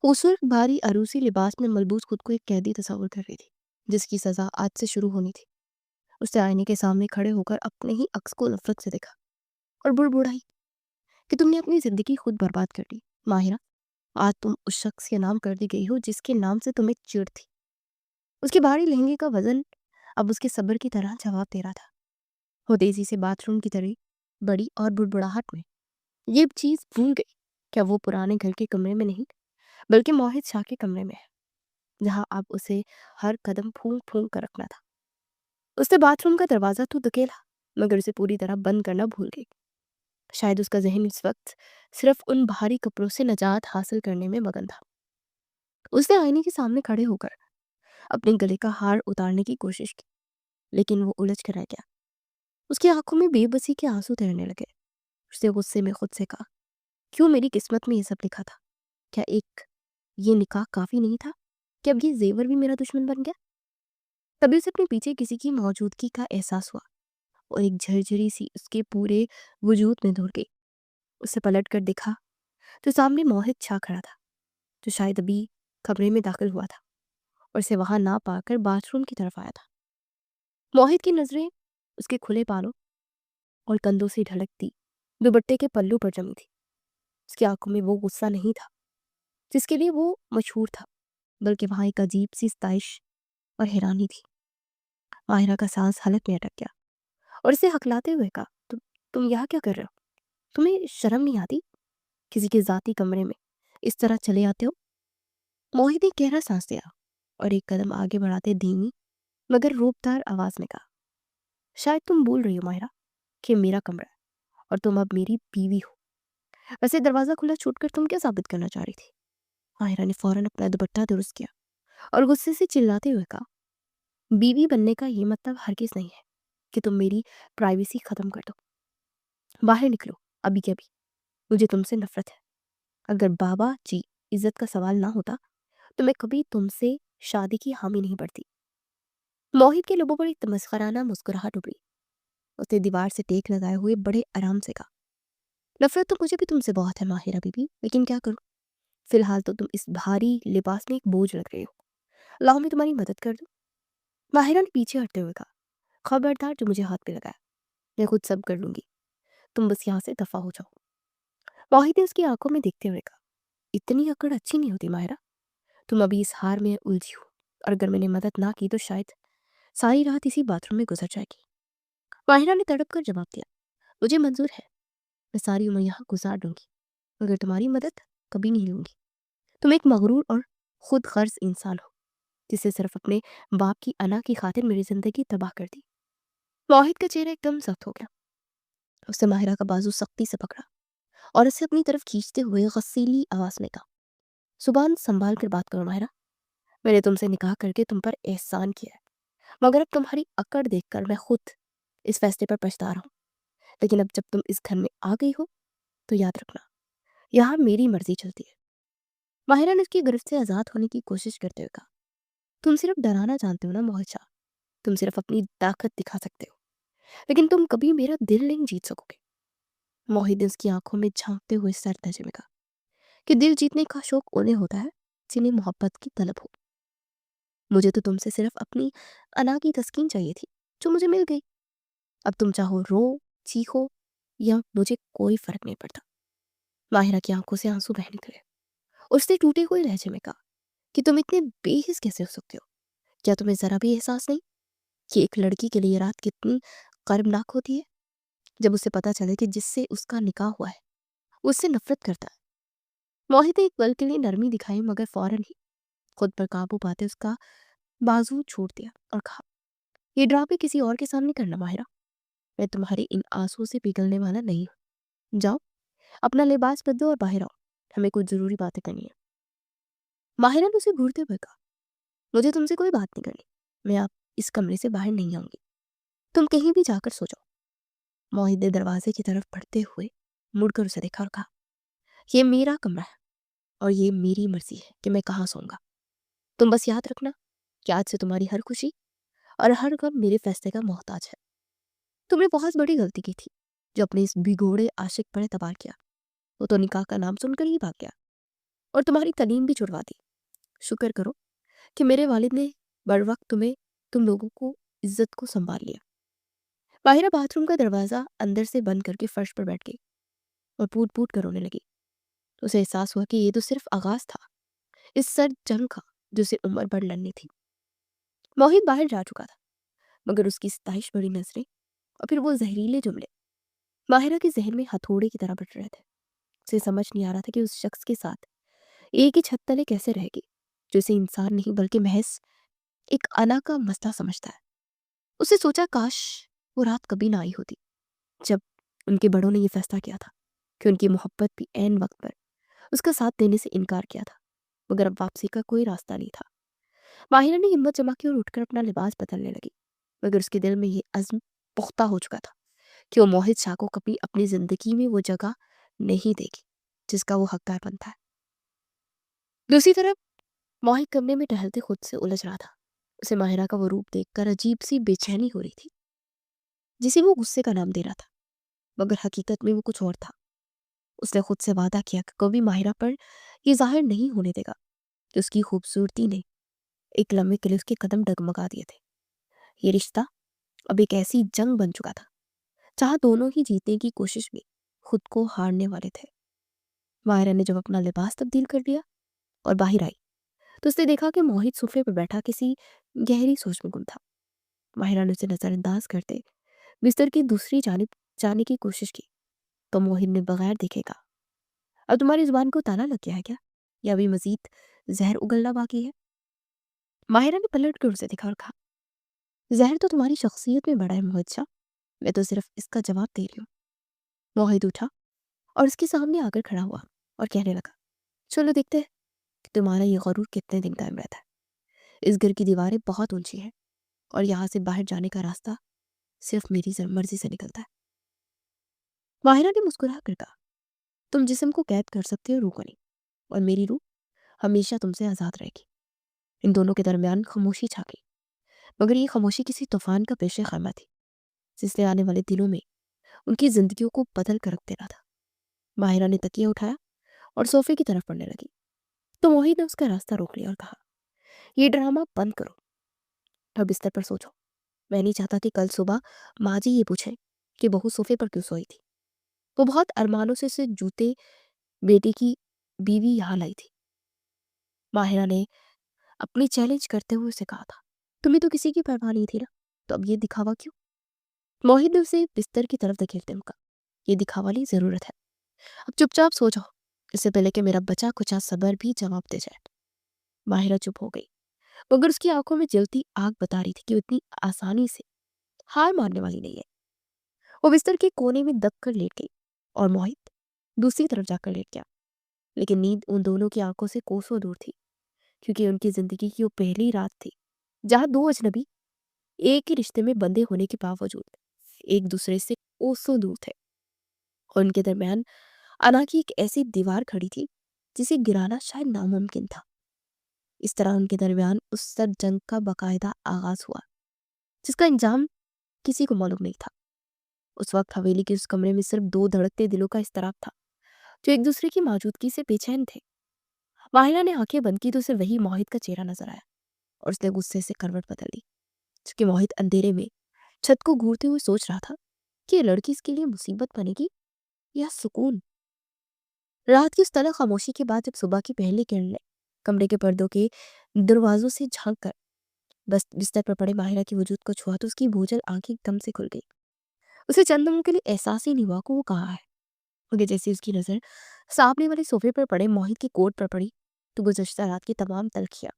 खूबसूरत भारी अरूसी लिबास में मलबूस खुद को एक कैदी तस्वुर कर रही थी, जिसकी सजा आज से शुरू होनी थी। उसने आईने के सामने खड़े होकर अपने ही अक्स को नफरत से देखा और बुड़बुड़ाई कि तुमने अपनी जिंदगी खुद बर्बाद कर दी। माहिरा, आज तुम उस शख्स के नाम कर दी गई हो जिसके नाम से तुम्हें चिढ़ थी। उसके भारी लहंगे का वजन अब उसके सब्र की तरह जवाब दे रहा था। वो तेजी से बाथरूम की तरह बड़ी और बुड़बुड़ाहट में ये चीज भूल गई, क्या वो पुराने घर के कमरे में नहीं बल्कि मोहित शाह के कमरे में है, जहां अब उसे हर कदम फूंक फूंक कर रखना था। उसने बाथरूम का दरवाजा तो धकेला, मगर उसे पूरी तरह बंद करना भूल गई। शायद उसका जहन इस वक्त सिर्फ उन भारी कपड़ों से निजात हासिल करने में मगन था। उसने आईने के सामने खड़े होकर अपने गले का हार उतारने की कोशिश की, लेकिन वो उलझ कर रह गया। उसकी आंखों में बेबसी के आंसू तैरने लगे। उसने गुस्से में खुद से कहा, क्यों मेरी किस्मत में ये सब लिखा था? क्या एक ये निकाह काफी नहीं था कि अब ये जेवर भी मेरा दुश्मन बन गया? तभी उसे अपने पीछे किसी की मौजूदगी का एहसास हुआ और एक झरझरी सी उसके पूरे वजूद में दौड़ गई। उसे पलट कर देखा तो सामने मोहित छा खड़ा था, जो शायद अभी कमरे में दाखिल हुआ था और उसे वहां ना पाकर बाथरूम की तरफ आया था। मोहित की नजरें उसके खुले बालों और कंधों से ढलकती दुपट्टे के पल्लू पर जमी थी। उसकी आंखों में वो गुस्सा नहीं था जिसके लिए वो मशहूर था, बल्कि वहां एक अजीब सी स्तैश और हैरानी थी। माहिरा का सांस हलक में अटक गया और इसे हकलाते हुए कहा, तुम यहाँ क्या कर रहे हो? तुम्हें शर्म नहीं आती? किसी के जाती कमरे में इस तरह चले आते हो? मोहित ने गहरा सांस लिया और एक कदम आगे बढ़ाते धीमी मगर रूपदार आवाज में कहा, शायद तुम भूल रही हो माहिरा कि मेरा कमरा है और तुम अब मेरी बीवी हो। वैसे दरवाजा खुला छूटकर तुम क्या साबित करना चाह रही थी? माहिरा ने फौरन अपना दुपट्टा दुरुस्त किया और गुस्से से चिल्लाते हुए कहा, बीवी बनने का ये मतलब हरगिज नहीं है कि तुम मेरी प्राइवेसी खत्म कर दो। बाहर निकलो अभी के अभी। मुझे तुमसे नफरत है। अगर बाबा जी इज्जत का सवाल ना होता तो मैं कभी तुमसे शादी की हामी नहीं भरती। मोहित के लोगों पर एक तमस्कराना मुस्कुराहट उभरी। उसने दीवार से टेक लगाए हुए बड़े आराम से कहा, नफरत तो मुझे भी तुमसे बहुत है माहिरा बीबी, लेकिन क्या करूं? फिलहाल तो तुम इस भारी लिबास में एक बोझ लग रहे हो। लाओ मैं तुम्हारी मदद कर दूं। माहिरा ने पीछे हटते हुए कहा, खबरदार जो मुझे हाथ पे लगाया, मैं खुद सब कर लूंगी। तुम बस यहाँ से दफा हो जाओ। मोहित ने उसकी आंखों में देखते हुए कहा, इतनी अकड़ अच्छी नहीं होती माहिरा। तुम अभी इस हार में उलझी हो और अगर मैंने मदद ना की तो शायद सारी रात इसी बाथरूम में गुजर जाएगी। माहिरा ने तड़प कर जवाब दिया, मुझे मंजूर है, मैं सारी उम्र यहाँ गुजार दूंगी, मगर तुम्हारी मदद कभी नहीं लूंगी। तुम एक मगरूर और खुद गर्ज इंसान हो जिसे सिर्फ अपने बाप की अना की खातिर मेरी जिंदगी तबाह कर दी। मोहित का चेहरा एकदम सख्त हो गया। उसने माहिरा का बाजू सख्ती से पकड़ा और उसे अपनी तरफ खींचते हुए गसीली आवाज में कहा, जुबान संभाल कर बात करो माहिरा। मैंने तुमसे निकाह करके तुम पर एहसान किया है, मगर अब तुम्हारी अकड़ देखकर मैं खुद इस फैसले पर पछता रहा हूँ। लेकिन अब जब तुम इस घर में आ गई हो तो याद रखना, यहाँ मेरी मर्जी चलती है। माहिरा ने उसकी गिरफ्त से आजाद होने की कोशिश करते हुए कहा, तुम सिर्फ डराना जानते हो ना मोहित शाह। तुम सिर्फ अपनी ताकत दिखा सकते हो, लेकिन तुम कभी मेरा दिल नहीं जीत सकोगे। मोहित ने उसकी आंखों में झांकते हुए सर लहजे में कहा कि दिल जीतने का शौक उन्हें होता है जिन्हें मोहब्बत की तलब हो। मुझे तो तुमसे सिर्फ अपनी अना की तस्कीन चाहिए थी, जो मुझे मिल गई। अब तुम चाहो रो, चीखो या मुझे कोई फर्क नहीं पड़ता। माहिरा की आंखों से आंसू बह निकले। उसने टूटे हुए लहजे में कहा कि तुम इतने बेहिस कैसे हो सकते हो? क्या तुम्हें जरा भी एहसास नहीं कि एक लड़की के लिए ये रात कितनी कर्बनाक होती है, जब उसे पता चले कि जिससे उसका निकाह हुआ है वो उससे नफरत करता है। मोहित ने एक पल के लिए नरमी दिखाई, मगर फौरन ही खुद पर काबू पाते उसका बाजू छोड़ दिया और कहा, ये ड्रामे किसी और के सामने करना माहिरा। मैं तुम्हारे इन आंसुओं से पिघलने वाला नहीं हूँ। जाओ अपना लिबास बदलो और बाहर आओ, हमें कुछ जरूरी बातें करनी है। माहिरा ने उसे घूरते हुए कहा, मुझे तुमसे कोई बात नहीं करनी। मैं आप इस कमरे से बाहर नहीं आऊंगी। तुम कहीं भी जाकर सो जाओ। मोहित ने दरवाजे की तरफ बढ़ते हुए मुड़कर उसे देखा और कहा, ये मेरा कमरा है और ये मेरी मर्जी है कि मैं कहाँ सोऊंगा। तुम बस याद रखना कि आज से तुम्हारी हर खुशी और हर गम मेरे फैसले का मोहताज है। तुमने बहुत बड़ी गलती की थी जो अपने इस भिगोड़े आशिक पर एतबार किया। वो तो निकाह का नाम सुनकर ही भाग गया اور تمہاری تعلیم بھی چھڑوا دی۔ شکر کرو کہ میرے والد نے بر وقت تم لوگوں کو عزت کو سنبھال لیا۔ باہرہ باتھ روم کا دروازہ اندر سے بند کر کے فرش پر بیٹھ گئی اور پوٹ پوٹ کر رونے لگی۔ اسے احساس ہوا کہ یہ تو صرف آغاز تھا اس سرد جنگ کا جو اسے عمر بھر لڑنی تھی۔ موہت باہر جا چکا تھا مگر اس کی ستائش بڑی نظریں اور پھر وہ زہریلے جملے ماہرہ کے ذہن میں ہتھوڑے کی طرح بٹ رہے تھے۔ اسے سمجھ نہیں آ رہا تھا کہ اس شخص کے ساتھ ایک ہی چھت تلے کیسے رہے گی جو اسے انسان نہیں بلکہ محض ایک انا کا مسئلہ سمجھتا ہے۔ اسے سوچا کاش وہ رات کبھی نہ آئی ہوتی جب ان کے بڑوں نے یہ فیصلہ کیا تھا کہ ان کی محبت بھی عین وقت پر اس کا ساتھ دینے سے انکار کیا تھا، مگر اب واپسی کا کوئی راستہ نہیں تھا۔ ماہرہ نے ہمت جما کی اور اٹھ کر اپنا لباس بدلنے لگی، مگر اس کے دل میں یہ عزم پختہ ہو چکا تھا کہ وہ موہت شاہ کو کبھی اپنی زندگی میں وہ جگہ نہیں دے گی جس کا وہ حقدار بنتا ہے۔ دوسری طرف موہت کمرے میں ٹہلتے خود سے الجھ رہا تھا۔ اسے ماہرہ کا وہ روپ دیکھ کر عجیب سی بے چینی ہو رہی تھی جسے وہ غصے کا نام دے رہا تھا، مگر حقیقت میں وہ کچھ اور تھا۔ اس نے خود سے وعدہ کیا کہ کبھی ماہرہ پر یہ ظاہر نہیں ہونے دے گا کہ اس کی خوبصورتی نے ایک لمحے کے لیے اس کے قدم ڈگمگا دیے تھے۔ یہ رشتہ اب ایک ایسی جنگ بن چکا تھا جہاں دونوں ہی جیتنے کی کوشش میں خود کو ہارنے والے تھے۔ ماہرہ نے جب اپنا لباس تبدیل کر لیا اور باہر آئی تو اس نے دیکھا کہ موہت صوفے پر بیٹھا کسی گہری سوچ میں گم تھا۔ ماہرہ نے اسے نظر انداز کرتے بستر کی دوسری جانب جانے کی کوشش کی تو موہت نے بغیر دیکھے کہا، اب تمہاری زبان کو تالا لگ گیا ہے کیا، یا ابھی مزید زہر اگلنا باقی ہے؟ ماہرہ نے پلٹ کر اسے دیکھا اور کہا، زہر تو تمہاری شخصیت میں بڑا ہے موہت شاہ، میں تو صرف اس کا جواب دے رہی ہوں۔ موہت اٹھا اور اس کے سامنے آ کر کھڑا ہوا اور کہنے لگا، چلو دیکھتے ہیں کہ تمہارا یہ غرور کتنے دن قائم رہتا ہے۔ اس گھر کی دیواریں بہت اونچی ہیں اور یہاں سے باہر جانے کا راستہ صرف میری مرضی سے نکلتا ہے۔ ماہرہ نے مسکرا کر کہا، تم جسم کو قید کر سکتے ہو، روح کو نہیں، اور میری روح ہمیشہ تم سے آزاد رہے گی۔ ان دونوں کے درمیان خاموشی چھا گئی، مگر یہ خاموشی کسی طوفان کا پیش خیمہ تھی جس نے آنے والے دنوں میں ان کی زندگیوں کو بدل کر رکھ دینا تھا۔ ماہرہ نے تکیہ اٹھایا اور صوفے کی طرف پڑھنے لگی تو موہت نے اس کا راستہ روک لیا اور کہا، یہ ڈرامہ بند کرو اور بستر پر سو جاؤ۔ میں نہیں چاہتا کہ کل صبح ماں جی یہ پوچھیں کہ بہو صوفے پر کیوں سوئی تھی۔ وہ بہت ارمانوں سے اسے جوتے بیٹی کی بیوی یہاں لائی تھی۔ ماہرہ نے اپنی چیلنج کرتے ہوئے اسے کہا تھا، تمہیں تو کسی کی پرواہ نہیں تھی نا، تو اب یہ دکھاوا کیوں؟ موہت نے اسے بستر کی طرف دھکیلتے ہوئے کہا، یہ دکھاوا والی ضرورت ہے، اب چپ چاپ سو جاؤ اس سے پہلے کہ میرا بچا کچا صبر بھی جواب دے جائے۔ ماہرہ چپ ہو گئی، مگر اس کی آنکھوں میں جلتی آگ بتا رہی تھی کہ وہ اتنی آسانی سے ہار مارنے والی نہیں ہے۔ وہ بستر کے کونے میں دب کر لیٹ گئی اور موہت دوسری طرف جا کر لیٹ گیا، لیکن نیند ان دونوں کی آنکھوں سے کوسوں دور تھی، کیونکہ ان کی زندگی کی وہ پہلی رات تھی جہاں دو اجنبی ایک ہی رشتے میں بندھے ہونے کے باوجود ایک دوسرے سے کوسوں دور تھے، اور ان کے درمیان انا کی ایک ایسی دیوار کھڑی تھی جسے گرانا شاید ناممکن تھا۔ اس طرح ان کے درمیان اس سرد جنگ کا باقاعدہ آغاز ہوا جس کا انجام کسی کو معلوم نہیں تھا۔ اس وقت حویلی کے اس کمرے میں صرف دو دھڑکتے دلوں کا اضطراب تھا جو ایک دوسرے کی موجودگی سے بے چین تھے۔ ماہرہ نے آنکھیں بند کی تو اسے وہی موہت کا چہرہ نظر آیا اور اس نے غصے سے کروٹ بدل دی، چونکہ موہت اندھیرے میں چھت کو گھورتے ہوئے سوچ رہا تھا کہ یہ لڑکی اس کے لیے مصیبت بنے گی یا سکون۔ رات کی اس تلخ خاموشی کے بعد جب صبح کی پہلی کرنیں کمرے کے پردوں کے دروازوں سے جھانک کر بس بستر پر پڑے ماہرہ کے وجود کو چھوا تو اس کی بوجھل آنکھیں ایک دم سے کھل گئی۔ اسے چند دنوں کے لیے احساس ہی نہیں ہوا کہ وہ کہاں ہے، مگر جیسے اس کی نظر سامنے والے صوفے پر پڑے موہت کی کوٹ پر پڑی تو گزشتہ رات کی تمام تلخیاں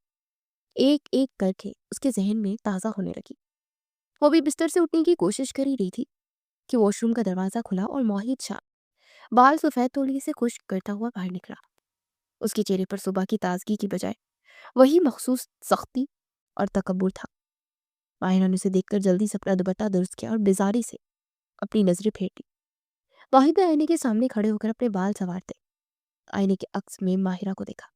ایک ایک کر کے اس کے ذہن میں تازہ ہونے لگی۔ وہ بھی بستر سے اٹھنے کی کوشش کر ہی رہی تھی کہ واش روم کا دروازہ کھلا اور موہت شاہ بال سفید تولیے سے خشک کرتا ہوا باہر نکلا۔ اس کے چہرے پر صبح کی تازگی کی بجائے وہی مخصوص سختی اور تکبر تھا۔ ماہرہ نے اسے دیکھ کر جلدی سے اپنا دوپٹہ درست کیا اور بیزاری سے اپنی نظریں پھیر لی۔ موہت نے آئینے کے سامنے کھڑے ہو کر اپنے بال سنوارتے آئینے کے عکس میں ماہرہ کو دیکھا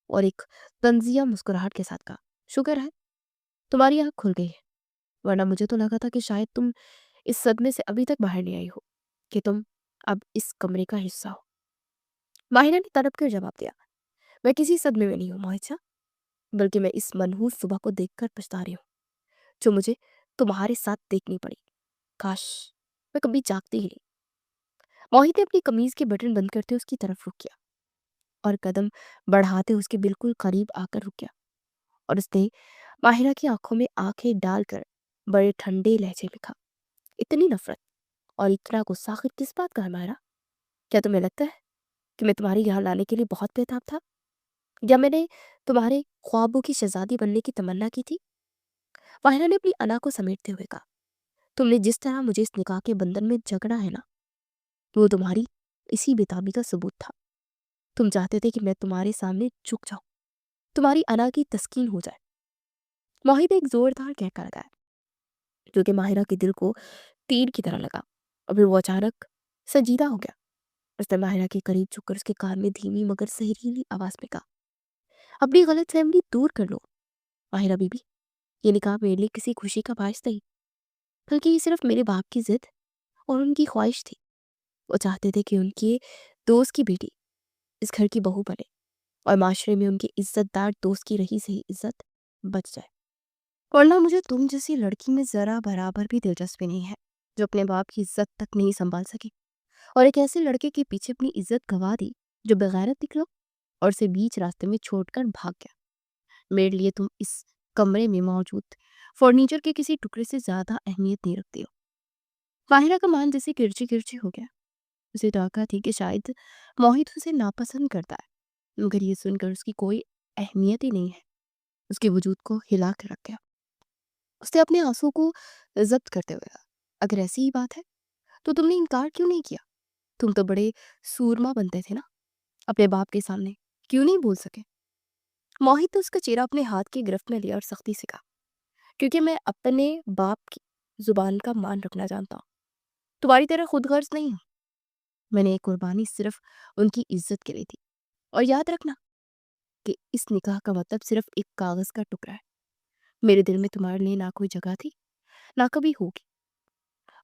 اور ایک طنزیہ مسکراہٹ کے ساتھ کہا، شکر ہے تمہاری آنکھ کھل گئی ہے، ورنہ مجھے تو لگا تھا کہ شاید تم اس صدمے سے ابھی تک باہر نہیں آئی ہو کہ تم اب اس کمرے کا حصہ ہو۔ ماہرہ نے تڑپ کر جواب دیا، میں کسی صدمے میں نہیں ہوں موہت شاہ، بلکہ میں اس منحوس صبح کو دیکھ کر پچھتا رہی ہوں جو مجھے تمہارے ساتھ دیکھنی پڑی۔ کاش میں کبھی جاگتی ہی نہیں۔ موہت نے اپنی قمیض کے بٹن بند کرتے اس کی طرف رک گیا اور قدم بڑھاتے اس کے بالکل قریب آ کر رک گیا، اور اس نے ماہرہ کی آنکھوں میں آنکھیں ڈال کر بڑے ٹھنڈے لہجے میں کہا، اتنی نفرت اور اتنا غصہ آخر کس بات کا ہے ماہرہ؟ کیا تمہیں لگتا ہے کہ میں تمہاری یہاں لانے کے لیے بہت بےتاب تھا، یا میں نے تمہارے خوابوں کی شہزادی بننے کی تمنا کی تھی؟ ماہرہ نے اپنی انا کو سمیٹتے ہوئے کہا، تم نے جس طرح مجھے اس نکاح کے بندھن میں جکڑا ہے نا، وہ تمہاری اسی بےتابی کا ثبوت تھا۔ تم چاہتے تھے کہ میں تمہارے سامنے جھک جاؤں، تمہاری انا کی تسکین ہو جائے۔ موہت ایک زوردار کہکا لگایا جو کہ ماہرہ کے دل کو تیر کی طرح لگا، اور پھر وہ اچانک سنجیدہ ہو گیا۔ اس نے ماہرہ کے قریب جھک کر اس کے کان میں دھیمی مگر زہریلی آواز میں کہا، اپنی غلط فہمی دور کر لو ماہرہ بی بی، یہ نکاح میرے لیے کسی خوشی کا باعث نہیں، بلکہ یہ صرف میرے باپ کی ضد اور ان کی خواہش تھی۔ وہ چاہتے تھے کہ ان کے دوست کی بیٹی اس گھر کی بہو بنے اور معاشرے میں ان کی عزت دار دوست کی رہی سے ہی عزت بچ جائے، ورنہ مجھے تم جیسی لڑکی میں ذرا برابر بھی دلچسپی نہیں ہے جو اپنے باپ کی عزت تک نہیں سنبھال سکی اور ایک ایسے لڑکے کے پیچھے اپنی عزت گنوا دی جو بغیرت نکلا اور اسے بیچ راستے میں چھوڑ کر بھاگ گیا۔ میرے لیے تم اس کمرے میں موجود فرنیچر کے کسی ٹکڑے سے زیادہ اہمیت نہیں رکھتی ہو۔ ماہرہ کا مان جیسے کرچی کرچی ہو گیا۔ اسے توقع تھی کہ شاید موہت اسے ناپسند کرتا ہے، مگر یہ سن کر اس کی کوئی اہمیت ہی نہیں ہے اس کے وجود کو ہلا کے رکھ گیا۔ اس نے اپنے آنسو کو ضبط کرتے ہوئے کہا، اگر ایسی ہی بات ہے تو تم نے انکار کیوں نہیں کیا؟ تم تو بڑے سورما بنتے تھے نا اپنے باپ کے سامنے، کیوں نہیں بول سکے؟ موہت نے اس کا چہرہ اپنے ہاتھ کی گرفت میں لیا اور سختی سے کہا، کیونکہ میں اپنے باپ کی زبان کا مان رکھنا جانتا ہوں، تمہاری طرح خود غرض نہیں ہوں۔ میں نے ایک قربانی صرف ان کی عزت کے لیے دی، اور یاد رکھنا کہ اس نکاح کا مطلب صرف ایک کاغذ کا ٹکڑا ہے۔ میرے دل میں تمہارے لیے نہ کوئی جگہ تھی نہ کبھی ہوگی۔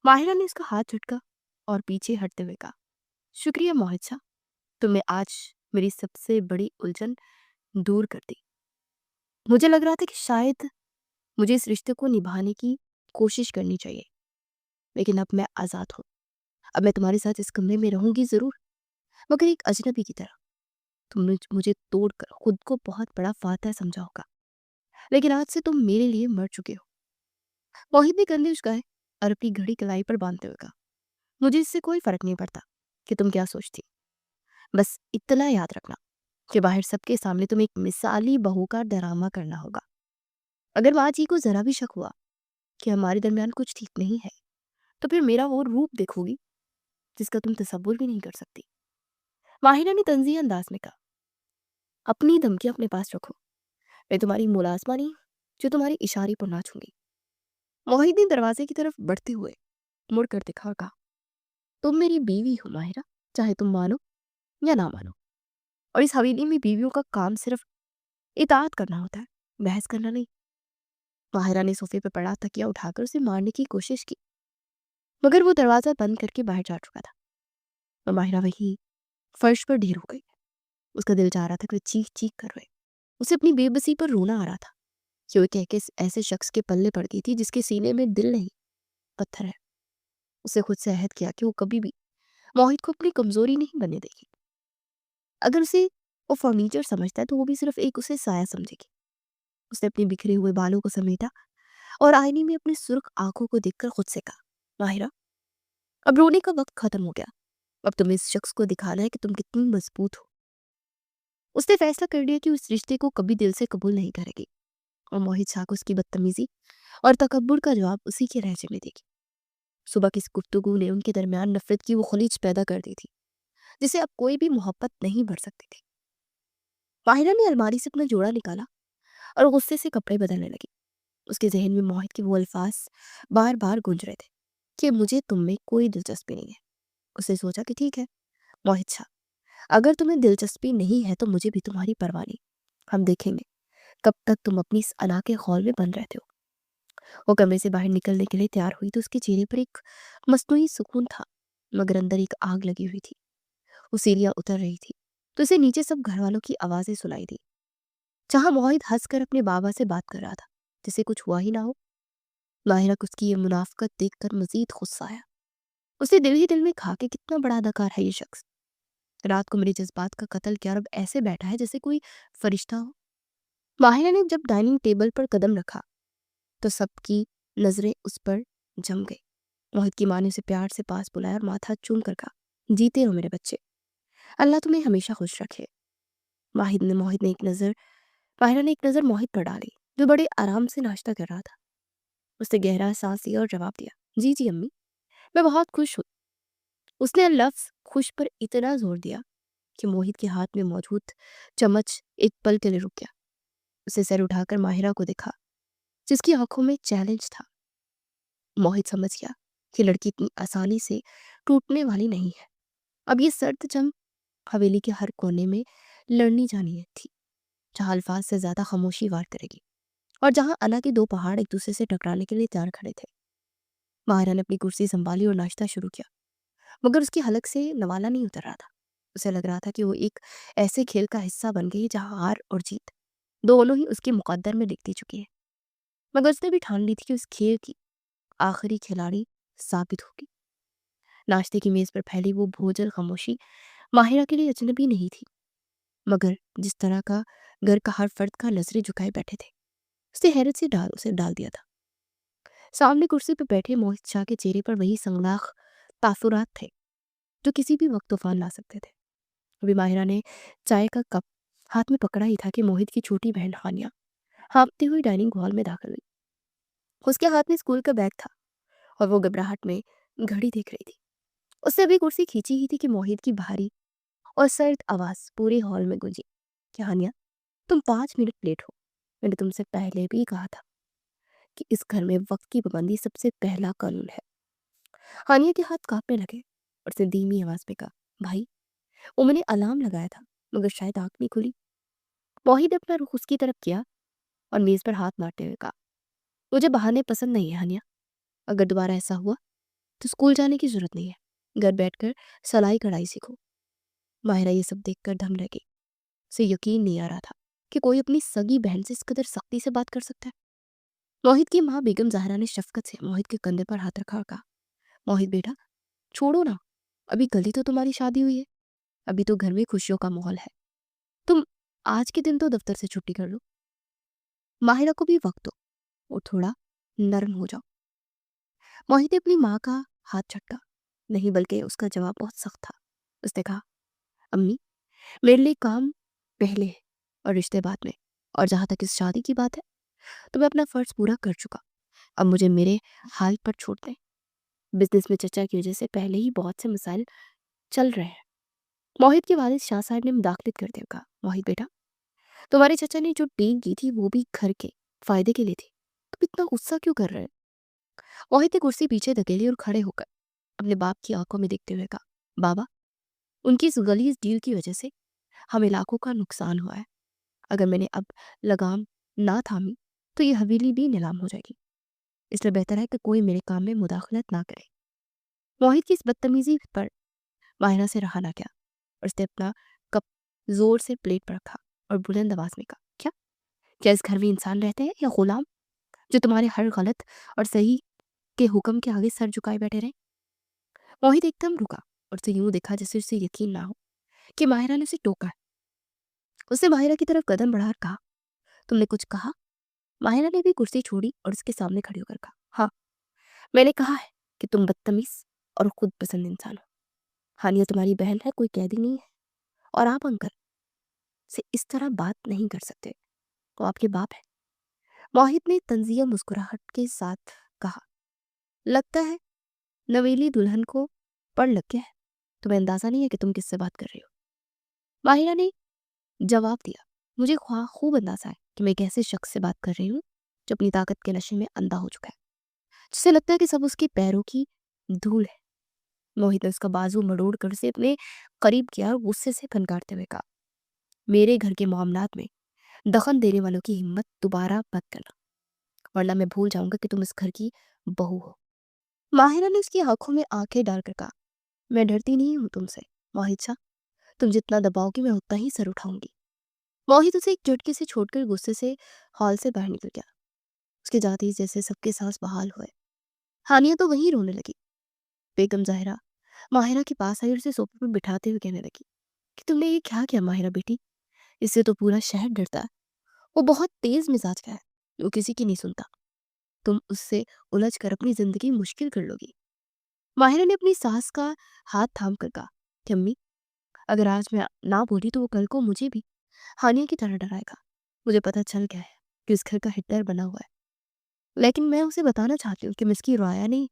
ماہرہ نے اس کا ہاتھ جھٹکا اور پیچھے ہٹتے ہوئے کہا، شکریہ موہت شاہ، تم نے آج میری سب سے بڑی الجھن دور کر دی۔ مجھے لگ رہا تھا کہ شاید مجھے اس رشتے کو نبھانے کی کوشش کرنی چاہیے، لیکن اب میں آزاد ہوں۔ اب میں تمہارے ساتھ اس کمرے میں رہوں گی ضرور، مگر ایک اجنبی کی طرح۔ تم نے مجھے توڑ کر خود کو بہت بڑا فاتح سمجھا ہوگا، لیکن آج سے تم میرے لیے مر چکے ہو۔ موہت نے کندھے اچکائے اور اپنی گھڑی کلائی پر باندھتے ہوئے کہا، مجھے اس سے کوئی فرق نہیں پڑتا کہ تم کیا سوچتی، بس اتنا یاد رکھنا کہ باہر سب کے سامنے تم ایک مثالی بہو کا ڈرامہ کرنا ہوگا۔ اگر ماں جی کو ذرا بھی شک ہوا کہ ہمارے درمیان کچھ ٹھیک نہیں ہے تو پھر میرا وہ روپ دیکھو گی جس کا تم تصور بھی نہیں کر سکتی۔ ماہرہ نے طنزیہ انداز میں کہا، اپنی دھمکی اپنے پاس رکھو، میں تمہاری ملازمہ نہیں جو تمہاری اشارے پر ناچوں گی۔ موہت نے دروازے کی طرف بڑھتے ہوئے مڑ کر دکھا اور کہا، تم میری بیوی ہو ماہرہ، چاہے تم مانو یا نہ مانو، اور اس حویلی میں بیویوں کا کام صرف اطاعت کرنا ہوتا ہے، بحث کرنا نہیں۔ ماہرہ نے صوفے پہ پڑا تکیہ اٹھا کر اسے مارنے کی کوشش کی، مگر وہ دروازہ بند کر کے باہر جا چکا تھا اور ماہرہ وہی فرش پر ڈھیر ہو گئی۔ اس کا دل چاہ رہا تھا کہ وہ چیخ چیخ کر روئے، اسے اپنی بے بسی پر رونا آ رہا تھا کہ وہ کہہ کے ایسے شخص کے پلے پڑ گئی تھی جس کے سینے میں دل نہیں پتھر ہے۔ اسے خود سے عہد کیا کہ وہ کبھی بھی موہت کو اپنی کمزوری نہیں بننے دے گی۔ اگر اسے وہ فرنیچر سمجھتا ہے تو وہ بھی صرف ایک اسے سایہ سمجھے گی۔ اس نے اپنے بکھرے ہوئے بالوں کو سمیٹا اور آئینے میں اپنی سرخ آنکھوں کو دیکھ کر خود سے کہا، ماہرہ اب رونے کا وقت ختم ہو گیا، اب تمہیں اس شخص کو دکھانا ہے کہ تم کتنی مضبوط ہو۔ اس نے فیصلہ کر لیا کہ اس رشتے کو کبھی دل سے قبول نہیں کرے گی، اور موہت شاہ کو اس کی بدتمیزی اور تکبر کا جواب اسی کے لہجے میں دے گی۔ صبح کی گفتگو نے ان کے درمیان نفرت کی وہ خلیج پیدا کر دی تھی جسے اب کوئی بھی محبت نہیں بھر سکتی تھی۔ ماہرہ نے الماری سے اپنا جوڑا نکالا اور غصے سے کپڑے بدلنے لگی۔ اس کے ذہن میں موہت کے وہ الفاظ بار بار گونج رہے تھے کہ مجھے تم میں کوئی دلچسپی نہیں ہے۔ اس نے سوچا کہ ٹھیک ہے موہت شاہ، اگر تمہیں دلچسپی نہیں ہے تو مجھے بھی تمہاری پرواہ نہیں، ہم دیکھیں گے کب تک تم اپنی اس انا کے خول میں بند رہتے ہو۔ وہ کمرے سے باہر نکلنے کے لیے تیار ہوئی تو اس کے چہرے پر ایک مصنوعی سکون تھا، مگر اندر ایک آگ لگی ہوئی تھی۔ وہ سیڑھیاں اتر رہی تھی तो उसे नीचे सब घर वालों की आवाजें सुनाई दी, जहां मोहित हंसकर अपने बाबा से बात कर रहा था जैसे कुछ हुआ ही ना हो। माहिरा को उसकी ये मुनाफकत देखकर मजीद गुस्सा आया। उसे दिल ही दिल में खा के कितना बड़ा अदाकार है ये शख्स। रात को मेरे जज्बात का कत्ल किया और अब ऐसे बैठा है जैसे कोई फरिश्ता हो। माहिरा ने जब डाइनिंग टेबल पर कदम रखा तो सबकी नजरें उस पर जम गई। मोहित की माँ ने उसे प्यार से पास बुलाया और माथा चूम कर कहा, जीते रहो मेरे बच्चे, अल्लाह तुम्हें हमेशा खुश रखे। मोहित ने एक नजर माहिरा ने एक नजर मोहित पर डाली, जो बड़े आराम से नाश्ता कर रहा था। उसने गहरा सांस लिया और जवाब दिया, जी जी अम्मी, मैं बहुत खुश हूँ। उसने लफ्ज खुश पर इतना जोर दिया कि मोहित के हाथ में मौजूद चम्मच एक पल के लिए रुक गया। उसे सर उठाकर माहिरा को देखा, जिसकी आंखों में चैलेंज था। मोहित समझ गया कि लड़की इतनी आसानी से टूटने वाली नहीं है। अब ये सर्द जंग हवेली के हर कोने में लड़नी जानी थी, जहां अल्फाज से ज्यादा खामोशी वार करेगी और जहां अना के दो पहाड़ एक दूसरे से टकराने के लिए तैयार खड़े थे। माहिरा ने अपनी कुर्सी संभाली और नाश्ता शुरू किया, मगर उसकी हलक से नवाला नहीं उतर रहा था। उसे लग रहा था कि वो एक ऐसे खेल का हिस्सा बन गई जहां हार और जीत दोनों ही उसके मुकद्दर में लिखती चुकी है। मगर उसने भी ठान ली थी कि उस खेल की आखिरी खिलाड़ी साबित होगी। नाश्ते की मेज पर फैली वो भोजन खामोशी माहिरा के लिए अजनबी नहीं थी, मगर जिस तरह का घर का हर फर्द का नजरें झुकाए बैठे थे, उसने हैरत से उसे डाल दिया था। सामने कुर्सी पर बैठे मोहित शाह के चेहरे पर वही संगनाख तासुरात थे जो किसी भी वक्त तूफान ला सकते थे। अभी माहिरा ने चाय का कप हाथ में पकड़ा ही था कि मोहित की छोटी बहन हानिया हाँफती हुई डाइनिंग हॉल में दाखिल हुई। उसके हाथ में स्कूल का बैग था और वो घबराहट में घड़ी देख रही थी। उससे अभी कुर्सी खींची ही थी कि मोहित की भारी और सर्द आवाज पूरे हॉल में गूंजी, क्या हानिया, तुम 5 मिनट लेट हो। मैंने तुमसे पहले भी कहा था कि इस घर में वक्त की पाबंदी सबसे पहला कानून है। हानिया के हाथ कांपने लगे और उसने धीमी आवाज में कहा, भाई, वो मैंने अलार्म लगाया था मगर शायद आंख नहीं खुली। मोहित ने अपना रुख उसकी तरफ किया और मेज पर हाथ मारते हुए कहा, मुझे बहाने पसंद नहीं है हानिया। अगर दोबारा ऐसा हुआ तो स्कूल जाने की जरूरत नहीं है, घर बैठकर सिलाई कढ़ाई सीखो। माहिरा ये सब देखकर दम रह गई। उसे यकीन नहीं आ रहा था कि कोई अपनी सगी बहन से इस कदर सख्ती से बात कर सकता है। मोहित की माँ बेगम जहरा ने शफकत से मोहित के कंधे पर हाथ रखा और कहा, मोहित बेटा, छोड़ो ना, अभी कल ही तो तुम्हारी शादी हुई है, अभी तो घर में खुशियों का माहौल है। तुम आज के दिन तो दफ्तर से छुट्टी कर लो। माहिरा को भी वक्त दो और थोड़ा नरम हो जाओ। मोहित ने अपनी माँ का हाथ झटका, नहीं बल्कि उसका जवाब बहुत सख्त था। उसने कहा, अम्मी, मेरे लिए काम पहले है और रिश्ते बाद में, और जहां तक इस शादी की बात है तो मैं अपना फर्ज पूरा कर चुका। अब मुझे मेरे हाल पर छोड़ दें। बिजनेस में चर्चा की वजह से पहले ही बहुत से मसाइल चल रहे हैं। मोहित के वालिद शाह साहब ने मुदाखलत करते हुए कहा, मोहित बेटा, तुम्हारे चाचा ने जो डील की थी वो भी घर के फायदे के लिए थी, तुम इतना गुस्सा क्यों कर रहे हैं। मोहित ने कुर्सी पीछे धकेली और खड़े होकर अपने बाप की आंखों में देखते हुए कहा, बाबा, उनकी इस गलीज डील की वजह से हमें लाखों का नुकसान हुआ है। अगर मैंने अब लगाम ना थामी तो ये हवेली भी नीलाम हो जाएगी। इसलिए बेहतर है कि कोई मेरे काम में मुदाखलत ना करे। मोहित की इस बदतमीजी पर माहिरा से रहा ना गया और उसने अपना कप जोर से प्लेट पर रखा और बुलंद आवाज में कहा, क्या क्या इस घर में इंसान रहते हैं या गुलाम जो तुम्हारे हर गलत और सही के हुक्म के आगे सर झुकाए बैठे रहे। मोहित एकदम रुका और उसे यूं देखा जैसे उसे यकीन ना हो कि माहिरा ने उसे टोका है। उसने माहिरा की तरफ कदम बढ़ाकर कहा, तुमने कुछ कहा। माहिरा ने भी कुर्सी छोड़ी और उसके सामने खड़ी होकर कहा, हाँ, मैंने कहा है कि तुम बदतमीज और खुद पसंद इंसान हो। हानिया तुम्हारी बहन है, कोई कैदी नहीं है, और आप अंकल से इस तरह बात नहीं कर सकते, वो आपके बाप है। मोहित ने तंजिया मुस्कुराहट के साथ कहा, लगता है नवेली दुल्हन को पढ़ लग गया है, तुम्हें अंदाजा नहीं है कि तुम किससे बात कर रही हो। माहिरा ने जवाब दिया, मुझे खूब अंदाजा है कि मैं एक ऐसे शख्स से बात कर रही हूँ जो अपनी ताकत के नशे में अंधा हो चुका है, जिसे लगता है कि सब उसके पैरों की धूल है। मोहित ने उसका बाजू मरोड़ कर उसे अपने करीब किया और गुस्से से फनकारते हुए कहा, मेरे घर के मामलात में दखल देने वालों की हिम्मत दोबारा मत करना, वरना मैं भूल जाऊंगा कि तुम इस घर की बहू हो। माहिरा ने उसकी आंखों में आंखें डालकर कहा, मैं डरती नहीं हूं तुमसे मोहित शाह, तुम जितना दबाओगी मैं उतना ही सर उठाऊंगी। मोहित उसे एक झटके से छोड़कर गुस्से से हॉल से बाहर निकल गया। उसके जाते ही जैसे सबके सांस बहाल हुए। हानिया तो वहीं रोने लगी। बेगम ज़ाहिरा माहिरा के पास आई और उसे सोफे पर बिठाते हुए कहने लगी कि तुमने ये क्या किया माहिरा बेटी, इससे तो पूरा शहर डरता है। वो बहुत तेज मिजाज का है, वो किसी की नहीं सुनता। तुम उससे उलझ कर अपनी जिंदगी मुश्किल कर लोगी। माहिरा ने अपनी सास का हाथ थाम कर कहा कि अम्मी, अगर आज मैं ना बोली तो वो कल को मुझे भी हानिया की तरह डराएगा। मुझे पता चल गया है कि उस घर का हिटलर बना हुआ है, लेकिन मैं उसे बताना चाहती हूँ कि मैं इसकी रोया नहीं।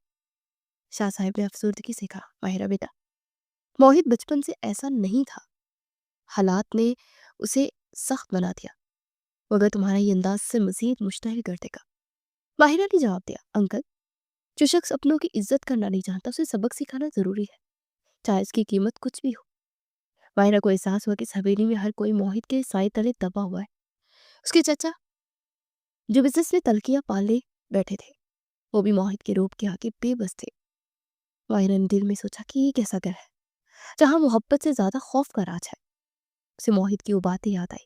शाह साहब ने अफसुर्दगी से कहा, माहिरा बेटा, मोहित बचपन से ऐसा नहीं था, हालात ने उसे सख्त बना दिया। वो अगर तुम्हारा ये अंदाज से मजीद मुश्तैल कर देगा। माहिरा ने जवाब दिया, अंकल, जो शख्स अपनों की इज्जत करना नहीं चाहता उसे सबक सिखाना जरूरी है, चाहे इसकी कीमत कुछ भी हो। माहिरा को एहसास हुआ कि इस हवेली में हर कोई मोहित के साए तले दबा हुआ है। उसके चचा जो बिजनेस में तलखियां पाले बैठे थे, वो भी मोहित के रूप के आगे बेबस थे। माहिरा ने दिल में सोचा कि ये कैसा घर है जहां मोहब्बत से ज्यादा खौफ का राज है। उसे मोहित की वो बातें याद आई,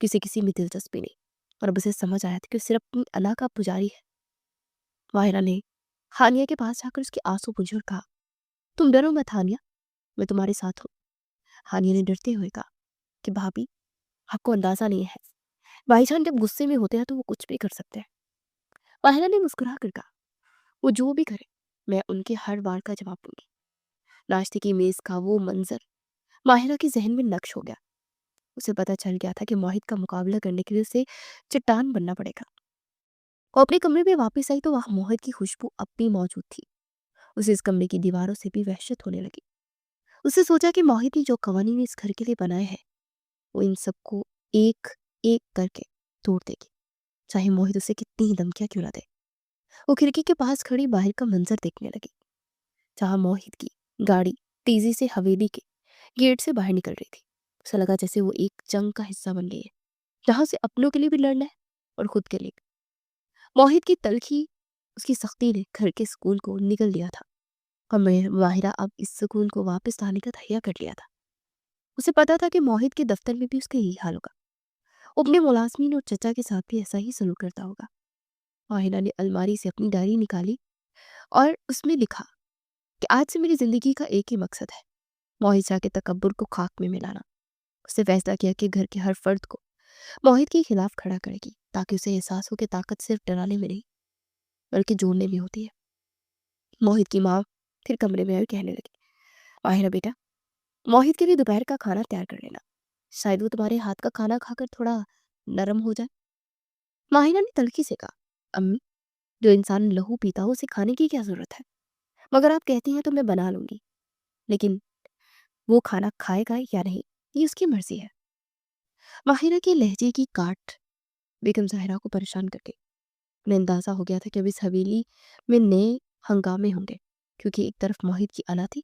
किसी किसी में दिलचस्पी नहीं, और अब उसे समझ आया था कि वो सिर्फ अपनी अना का पुजारी है। माहिरा ने हानिया के पास जाकर उसके आंसू पूछे और कहा, तुम डरो मत हानिया, मैं तुम्हारे साथ हूँ। हानिया ने डरते हुए कहा कि भाभी, आपको अंदाजा नहीं है, भाईजान जब गुस्से में होते हैं तो वो कुछ भी कर सकते हैं। माहिरा ने मुस्कुरा कर कहा, वो जो भी करे मैं उनके हर वार का जवाब दूंगी। नाश्ते की मेज का वो मंजर माहिरा के जहन में नक्श हो गया। उसे पता चल गया था कि मोहित का मुकाबला करने के लिए उसे चट्टान बनना पड़ेगा। वो अपने कमरे में वापस आई तो वहां मोहित की खुशबू अब भी मौजूद थी। उसे इस कमरे की दीवारों से भी वहशत होने लगी। उसने सोचा कि मोहित ने जो कवानीन इस घर के लिए बनाए हैं, वो इन सबको एक एक करके तोड़ देगी, चाहे मोहित उसे कितनी ही धमकियां क्यों ना दे। वो खिड़की के पास खड़ी बाहर का मंजर देखने लगी, जहां मोहित की गाड़ी तेजी से हवेली के गेट से बाहर निकल रही थी। उसे लगा जैसे वो एक जंग का हिस्सा बन गई है, जहां से अपनों के लिए भी लड़ना है और खुद के लिए भी। मोहित की तलखी, उसकी सख्ती ने घर के सुकून को निगल लिया था, और माहिरा अब इस सुकून को वापस लाने का तहैया कर लिया था। उसे पता था कि मोहित के दफ्तर में भी उसका यही हाल होगा। वो अपने मुलाजमीन और चचा के साथ भी ऐसा ही सलूक करता होगा। माहिरा ने अलमारी से अपनी डायरी निकाली और उसमें लिखा कि आज से मेरी जिंदगी का एक ही मकसद है, मोहित शाह के तकब्बुर को खाक में मिलाना। उसने फैसला किया कि घर के हर फर्द को मोहित के खिलाफ खड़ा करेगी, ताकि उसे एहसास हो कि ताकत सिर्फ डराने में नहीं बल्कि जोड़ने में होती है। मोहित की माँ फिर कमरे में आई और कहने लगी, माहिरा बेटा, मोहित के लिए दोपहर का खाना तैयार कर लेना, शायद वो तुम्हारे हाथ का खाना खाकर थोड़ा नरम हो जाए। माहिरा ने तलखी से कहा, अम्मी, जो इंसान लहू पीता हो उसे खाने की क्या जरूरत है, मगर आप कहती हैं तो मैं बना लूंगी, लेकिन वो खाना खाएगा या नहीं ये उसकी मर्जी है। माहिरा के लहजे की काट बेगम ज़ाहिरा को परेशान कर गई। उन्हें अंदाजा हो गया था कि अब इस हवेली में नए हंगामे होंगे, क्योंकि एक तरफ मोहित की अना थी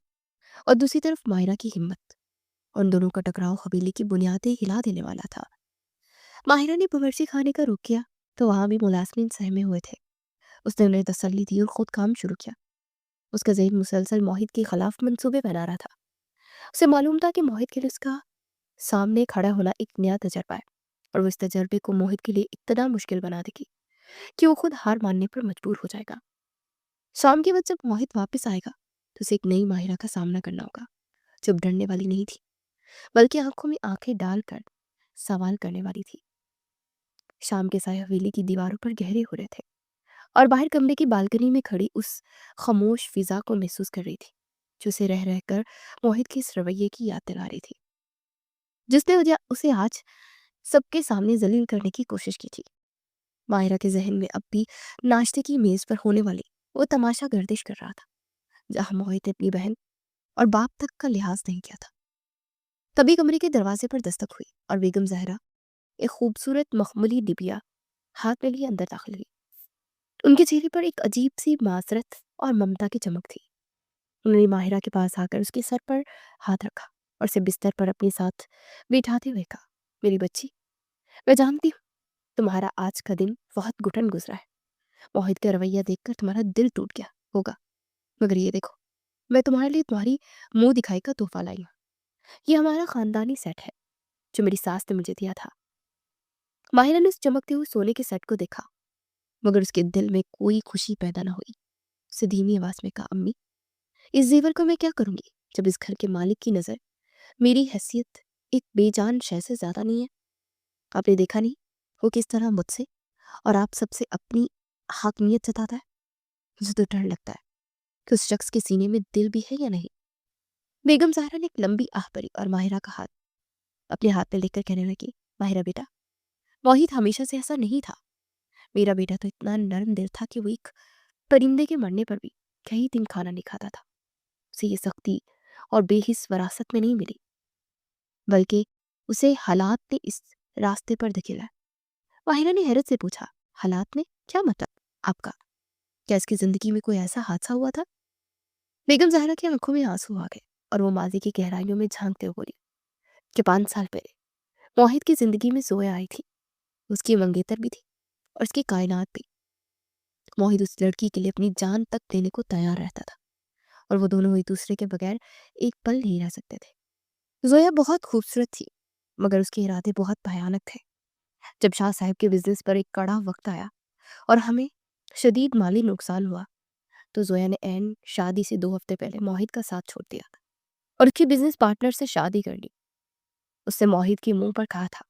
और दूसरी तरफ माहिरा की हिम्मत। उन दोनों का टकराव हवेली की बुनियादें हिला देने वाला था। माहिरा ने बावर्ची खाने का रुख किया तो वहां भी मुलाजमीन सहमे हुए थे। उसने उन्हें तसल्ली दी और खुद काम शुरू किया। उसका ज़हन मुसलसल मोहित के खिलाफ मंसूबे बना रहा था। उसे मालूम था कि मोहित के लिए उसका सामने खड़ा होना एक नया तजर्बा है, और वो इस तजर्बे को मोहित के लिए इतना मुश्किल बना देगी कि वो खुद हार मानने पर मजबूर हो जाएगा। शाम के वक्त जब मोहित वापस आएगा तो उसे एक नई माहिरा का सामना करना होगा, जो डरने वाली नहीं थी बल्कि आंखों में आंखें डालकर सवाल करने वाली थी। शाम के साए हवेली की दीवारों पर गहरे हो रहे थे, और बाहर कमरे की बालकनी में खड़ी उस खामोश फिजा को महसूस कर रही थी, जो उसे रह रहकर मोहित के इस रवैये की याद दिला रही थी, जिसने उसे आज सबके सामने जलील करने की कोशिश की थी। माहिरा के जहन में अब भी नाश्ते की मेज पर होने वाली वो तमाशा गर्दिश कर रहा था, जहां मोहित ने अपनी बहन और बाप तक का लिहाज नहीं किया था। तभी कमरे के दरवाजे पर दस्तक हुई और बेगम जहरा एक खूबसूरत मखमली डिबिया हाथ में लिए अंदर दाखिल हुई। उनके चेहरे पर एक अजीब सी मासरत और ममता की चमक थी। उन्होंने माहिरा के पास आकर उसके सर पर हाथ रखा और उसे बिस्तर पर अपने साथ बिठाते हुए कहा, मेरी बच्ची, मैं जानती हूँ तुम्हारा आज का दिन बहुत घुटन गुजरा है। मोहित का रवैया देखकर तुम्हारा दिल टूट गया होगा, मगर ये देखो, मैं तुम्हारे लिए तुम्हारी मुंह दिखाई का तोहफा लाई हूँ। یہ ہمارا خاندانی سیٹ ہے جو میری ساس نے مجھے دیا تھا۔ ماہرہ نے اس چمکتے ہوئے سونے کے سیٹ کو دیکھا، مگر اس کے دل میں کوئی خوشی پیدا نہ ہوئی۔ اسے دھیمی آواز میں کہا، امی، اس زیور کو میں کیا کروں گی جب اس گھر کے مالک کی نظر میری حیثیت ایک بے جان شے سے زیادہ نہیں ہے؟ آپ نے دیکھا نہیں وہ کس طرح مجھ سے اور آپ سب سے اپنی حاکمیت جتاتا ہے؟ مجھے تو ڈر لگتا ہے کہ اس شخص کے سینے میں دل بھی ہے یا نہیں۔ بیگم زہرا نے ایک لمبی آہ بھری اور ماہرہ کا ہاتھ اپنے ہاتھ میں لے کر کہنے لگی، ماہرہ بیٹا، موہت ہمیشہ سے ایسا نہیں تھا۔ میرا بیٹا تو اتنا نرم دل تھا کہ وہ ایک پرندے کے مرنے پر بھی کئی دن کھانا نہیں کھاتا تھا۔ اسے یہ سختی اور بے حس وراثت میں نہیں ملی، بلکہ اسے حالات نے اس راستے پر دھکیلا۔ ماہرہ نے حیرت سے پوچھا، حالات نے؟ کیا مطلب آپ کا؟ کیا اس کی زندگی میں کوئی ایسا حادثہ ہوا تھا؟ بیگم زہرا کی آنکھوں میں آنسو آ گئے اور وہ ماضی کی گہرائیوں میں جھانکتے ہوئے بولی کہ 5 سال پہلے موہت کی زندگی میں زویا آئی تھی۔ اس کی منگیتر بھی تھی اور اس کی کائنات بھی۔ موہت اس لڑکی کے لیے اپنی جان تک دینے کو تیار رہتا تھا اور وہ دونوں ایک دوسرے کے بغیر ایک پل نہیں رہ سکتے تھے۔ زویا بہت خوبصورت تھی مگر اس کے ارادے بہت بھیانک تھے۔ جب شاہ صاحب کے بزنس پر ایک کڑا وقت آیا اور ہمیں شدید مالی نقصان ہوا تو زویا نے عین شادی سے 2 ہفتے پہلے موہت کا ساتھ چھوڑ دیا اور اس کی بزنس پارٹنر سے شادی کر لی۔ اس سے موہت کے منہ پر کہا تھا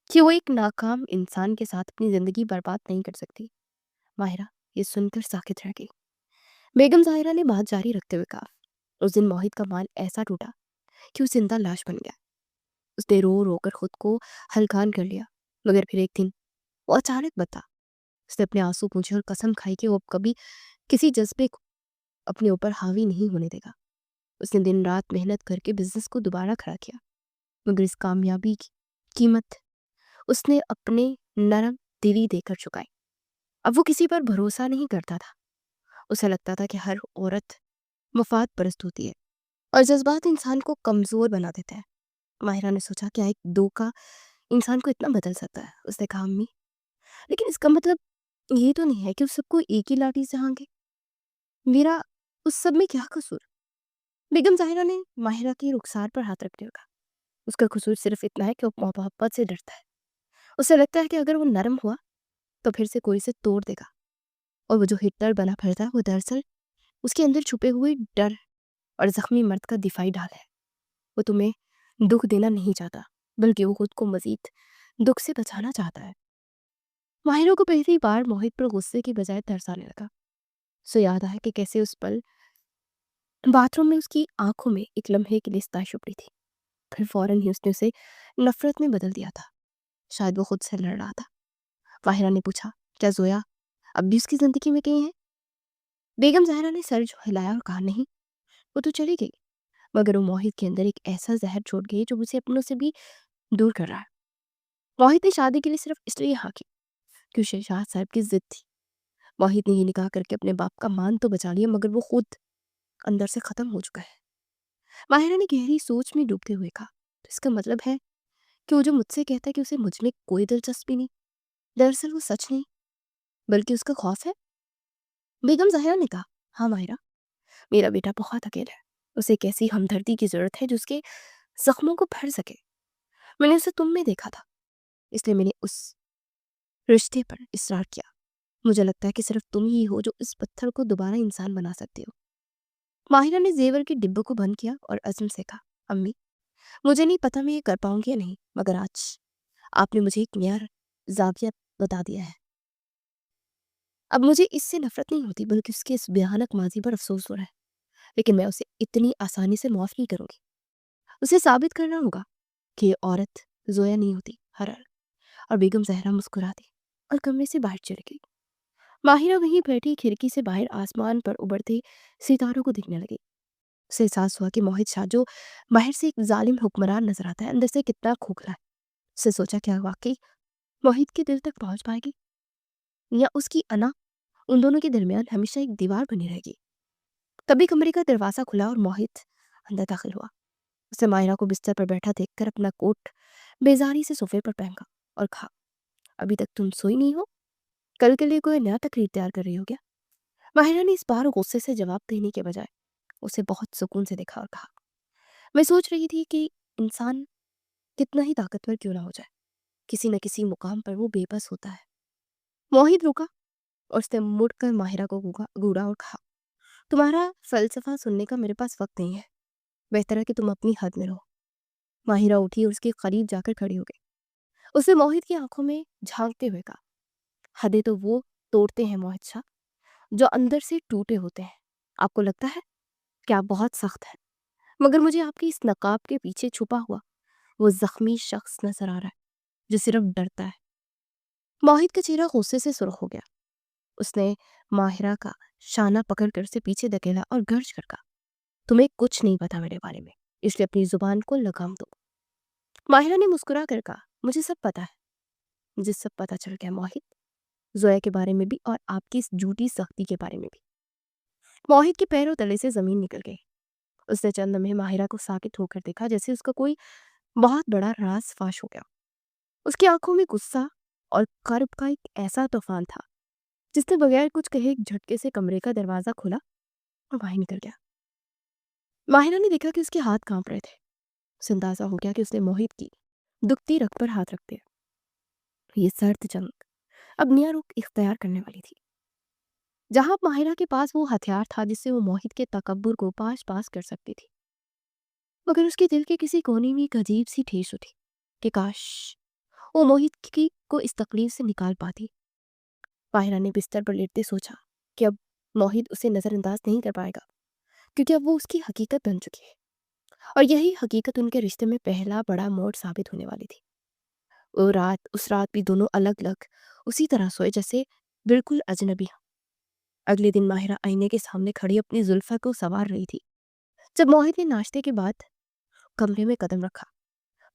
کہ وہ ایک ناکام انسان کے ساتھ اپنی زندگی برباد نہیں کر سکتی۔ ماہرہ یہ سن کر ساکت رہ گئی۔ بیگم ظاہرہ نے بات جاری رکھتے ہوئے کہا، اس دن موہت کا مال ایسا ٹوٹا کہ وہ زندہ لاش بن گیا۔ اس نے رو رو کر خود کو ہلکان کر لیا، مگر پھر ایک دن وہ اچانک بتا۔ اس نے اپنے آنسو پوچھے اور قسم کھائی کہ وہ اب کبھی کسی جذبے کو اپنے اوپر حاوی نہیں ہونے دے گا۔ اس نے دن رات محنت کر کے بزنس کو دوبارہ کھڑا کیا، مگر اس کامیابی کی قیمت اس نے اپنے نرم دلی دے کر چکائی۔ اب وہ کسی پر بھروسہ نہیں کرتا تھا۔ اسے لگتا تھا کہ ہر عورت مفاد پرست ہوتی ہے اور جذبات انسان کو کمزور بنا دیتا ہے۔ ماہرہ نے سوچا کہ ایک دھوکہ انسان کو اتنا بدل سکتا ہے۔ اس نے کہا، امی، لیکن اس کا مطلب یہ تو نہیں ہے کہ اس سب کو ایک ہی لاٹھی سے ہانکے۔ میرا اس سب میں کیا قصور؟ بیگم ظاہرہ نے ماہرہ کی رخسار پر ہاتھ رکھتے ہوئے کہا، اس کا قصور صرف اتنا ہے کہ وہ محبت سے ڈرتا ہے۔ اسے لگتا ہے کہ اگر وہ نرم ہوا تو پھر سے کوئی اسے توڑ دے گا، اور وہ جو ہٹلر بنا پھرتا ہے وہ دراصل اس کے اندر چھپے ہوئے ڈر اور زخمی مرد کا دفاعی ڈھال ہے۔ وہ تمہیں دکھ دینا نہیں چاہتا، بلکہ وہ خود کو مزید دکھ سے بچانا چاہتا ہے۔ ماہروں کو پہلی بار موہت پر غصے کی بجائے ترس آنے لگا۔ اسے یاد آیا کہ کیسے اس پل باتھ روم میں اس کی آنکھوں میں ایک لمحے کے لیے ستائش ابھری تھی، پھر فوراً ہی اس نے اسے نفرت میں بدل دیا تھا۔ شاید وہ خود سے لڑ رہا تھا۔ ماہرہ نے پوچھا، کیا زویا اب بھی اس کی زندگی میں کہیں ہے؟ بیگم زہرا نے سر ہلایا اور کہا، نہیں، وہ تو چلی گئی، مگر وہ موہت کے اندر ایک ایسا زہر چھوڑ گئی جو اسے اپنوں سے بھی دور کر رہا ہے۔ موہت نے شادی کے لیے صرف اس لیے ہاں کی کہ اسے شاہ صاحب کی ضد تھی۔ موہت نے یہ نکاح کر کے اپنے باپ کا مان تو بچا لیا، مگر وہ خود اندر سے ختم ہو چکا ہے۔ ماہرہ نے گہری سوچ میں ڈوبتے ہوئے کہا، تو اس کا مطلب ہے کہ وہ جو مجھ سے کہتا ہے کہ اسے مجھ میں کوئی دلچسپی نہیں، دراصل وہ سچ نہیں بلکہ اس کا خوف ہے؟ بیگم ظاہرہ نے کہا، ہاں ماہرہ، میرا بیٹا بہت اکیلا ہے۔ اسے ایک ایسی ہمدردی کی ضرورت ہے جو اس کے زخموں کو بھر سکے۔ میں نے اسے تم میں دیکھا تھا، اس لیے میں نے اس رشتے پر اصرار کیا۔ مجھے لگتا ہے کہ صرف تم ہی ہو جو اس پتھر کو دوبارہ انسان بنا سکتے ہو۔ ماہرہ نے زیور کے ڈبوں کو بند کیا اور عزم سے کہا، امی، مجھے نہیں پتا میں یہ کر پاؤں گی یا نہیں، مگر آج آپ نے مجھے ایک نیا زاویہ بتا دیا ہے۔ اب مجھے اس سے نفرت نہیں ہوتی بلکہ اس کے اس بھیانک ماضی پر افسوس ہو رہا ہے، لیکن میں اسے اتنی آسانی سے معاف نہیں کروں گی۔ اسے ثابت کرنا ہوگا کہ یہ عورت زویا نہیں ہوتی، حرر۔ اور بیگم زہرا مسکرا دی اور کمرے سے باہر چلی گئی۔ ماہرہ وہیں بیٹھی کھڑکی سے باہر آسمان پر ابھرتے ستاروں کو دیکھنے لگی۔ اسے احساس ہوا کہ موہت شاہ جو باہر سے ایک ظالم حکمران نظر آتا ہے، اندر سے کتنا کھوکھلا ہے۔ اسے سوچا، کیا واقعی موہت کے دل تک پہنچ پائے گی یا اس کی انا ان دونوں کے درمیان ہمیشہ ایک دیوار بنی رہے گی؟ تبھی کمرے کا دروازہ کھلا اور موہت اندر داخل ہوا۔ اسے ماہرہ کو بستر پر بیٹھا دیکھ کر اپنا کوٹ بیزاری سے صوفے پر پھینکا اور کہا، ابھی تک تم سوئی نہیں ہو؟ کل کے لیے کوئی نیا تقریر تیار کر رہی ہو کیا؟ ماہرہ نے اس بار غصے سے جواب دینے کے بجائے اسے بہت سکون سے دیکھا اور کہا، میں سوچ رہی تھی کہ انسان کتنا ہی طاقتور کیوں نہ ہو جائے، کسی نہ کسی مقام پر وہ بے بس ہوتا ہے۔ موہد رکا اور اس نے مڑ کر ماہرہ کو گھورا اور کہا، تمہارا فلسفہ سننے کا میرے پاس وقت نہیں ہے، بہتر ہے کہ تم اپنی حد میں رہو۔ ماہرہ اٹھی اور اس کے قریب جا کر کھڑی ہو گئی۔ اس نے موہد کی آنکھوں میں جھانکتے ہوئے کہا، حدیں تو وہ توڑتے ہیں موہد شاہ جو اندر سے ٹوٹے ہوتے ہیں۔ آپ کو لگتا ہے کہ آپ بہت سخت ہیں، مگر مجھے آپ کی اس نقاب کے پیچھے چھپا ہوا وہ زخمی شخص نظر آ رہا ہے جو صرف ڈرتا ہے۔ موہد کا چہرہ غصے سے سرخ ہو گیا۔ اس نے ماہرہ کا شانہ پکڑ کر اسے پیچھے دھکیلا اور گرج کر کہا، تمہیں کچھ نہیں پتا میرے بارے میں، اس لیے اپنی زبان کو لگام دو۔ ماہرہ نے مسکرا کر کہا، مجھے سب پتا ہے، مجھے سب پتا چل گیا موہد، زویا کے بارے میں بھی اور آپ کی اس جھوٹی سختی کے بارے میں بھی۔ موہد کے پیروں تلے سے زمین نکل گئی۔ اس نے چند لمحے ماہرہ کو ساکت ہو کر دیکھا، جیسے اس کا کوئی بہت بڑا راز فاش ہو گیا۔ اس کی آنکھوں میں غصہ اور کرب کا ایک ایسا طوفان تھا جس نے بغیر کچھ کہے ایک جھٹکے سے کمرے کا دروازہ کھولا اور باہر نکل گیا۔ ماہرہ نے دیکھا کہ اس کے ہاتھ کانپ رہے تھے۔ اسے اندازہ ہو گیا کہ اس نے موہد کی دکھتی رگ پر ہاتھ رکھ دیا۔ یہ سرد جنگ اب نیا رخ اختیار کرنے والی تھی، جہاں ماہرہ کے پاس وہ ہتھیار تھا جس سے وہ موہد کے تکبر کو پاس پاس کر سکتی تھی، مگر اس کے دل کے کسی کونے میں ایک عجیب سی ٹھیس اٹھی کہ کاش وہ موہد کو اس تکلیف سے نکال پاتی۔ ماہرہ نے بستر پر لیٹتے سوچا کہ اب موہد اسے نظر انداز نہیں کر پائے گا، کیونکہ اب وہ اس کی حقیقت بن چکی ہے، اور یہی حقیقت ان کے رشتے میں پہلا بڑا موڑ ثابت ہونے والی تھی۔ اس رات بھی دونوں الگ الگ اسی طرح سوئے جیسے بالکل اجنبی ہوں۔ اگلے دن ماہرہ آئینے کے سامنے کھڑی اپنی زلفوں کو سنوار رہی تھی جب موہد نے ناشتے کے بعد کمرے میں قدم رکھا۔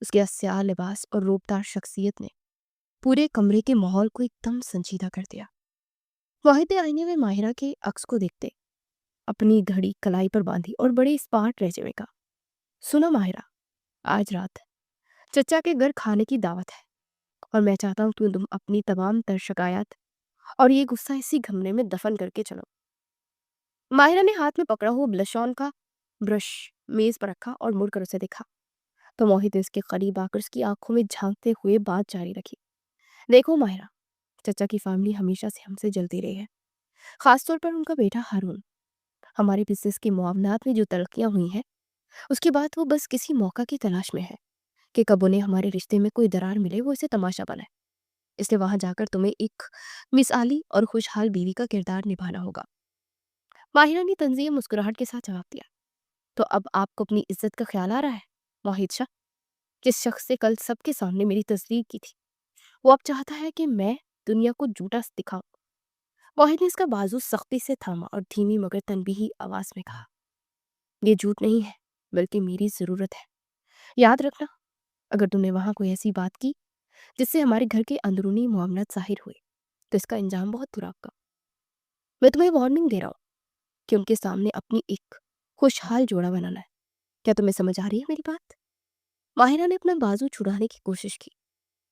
اس کے سیاہ لباس اور روبدار شخصیت نے پورے کمرے کے ماحول کو ایک دم سنجیدہ کر دیا۔ موہد نے آئینے میں ماہرہ کے عکس کو دیکھتے اپنی گھڑی کلائی پر باندھی اور بڑے اسپاٹ لہجے میں کہا، سنو ماہرہ، آج رات چچا کے گھر کھانے کی دعوت ہے، اور میں چاہتا ہوں کہ تم اپنی تمام تر شکایات اور یہ غصہ اسی کمرے میں دفن کر کے چلو۔ ماہرہ نے ہاتھ میں پکڑا ہوا بلش کا برش میز پر رکھا اور مڑ کر اسے دیکھا تو موہد نے اس کے قریب آ کر اس کی آنکھوں میں جھانکتے ہوئے بات جاری رکھی، دیکھو ماہرہ، چچا کی فیملی ہمیشہ سے ہم سے جلتی رہی ہے، خاص طور پر ان کا بیٹا ہارون۔ ہمارے بزنس کے معاملات میں جو ترقیاں ہوئی ہیں اس کے بعد وہ بس کسی موقع کی تلاش میں ہے کہ کب انہیں ہمارے رشتے میں کوئی درار ملے وہ اسے تماشا بنائے، اس لیے وہاں جا کر تمہیں ایک مثالی اور خوشحال بیوی کا کردار نبھانا ہوگا۔ ماہرہ نے تنزیہ مسکراہٹ کے ساتھ جواب دیا، تو اب آپ کو اپنی عزت کا خیال آ رہا ہے موہد شاہ؟ جس شخص سے کل سب کے سامنے میری تصدیق کی تھی وہ اب چاہتا ہے کہ میں دنیا کو جھوٹا دکھاؤں۔ موہد نے اس کا بازو سختی سے تھاما اور دھیمی مگر تنبیہی آواز میں کہا، یہ جھوٹ نہیں ہے بلکہ میری ضرورت ہے۔ یاد رکھنا، اگر تم نے وہاں کوئی ایسی بات کی جس سے ہمارے گھر کے اندرونی معاملات ظاہر ہوئے تو اس کا انجام بہت برا ہوگا۔ میں تمہیں وارننگ دے رہا ہوں کہ ان کے سامنے اپنی ایک خوشحال جوڑا بنانا ہے۔ کیا تمہیں سمجھ آ رہی ہے میری بات؟ ماہرہ نے اپنا بازو چھڑانے کی کوشش کی،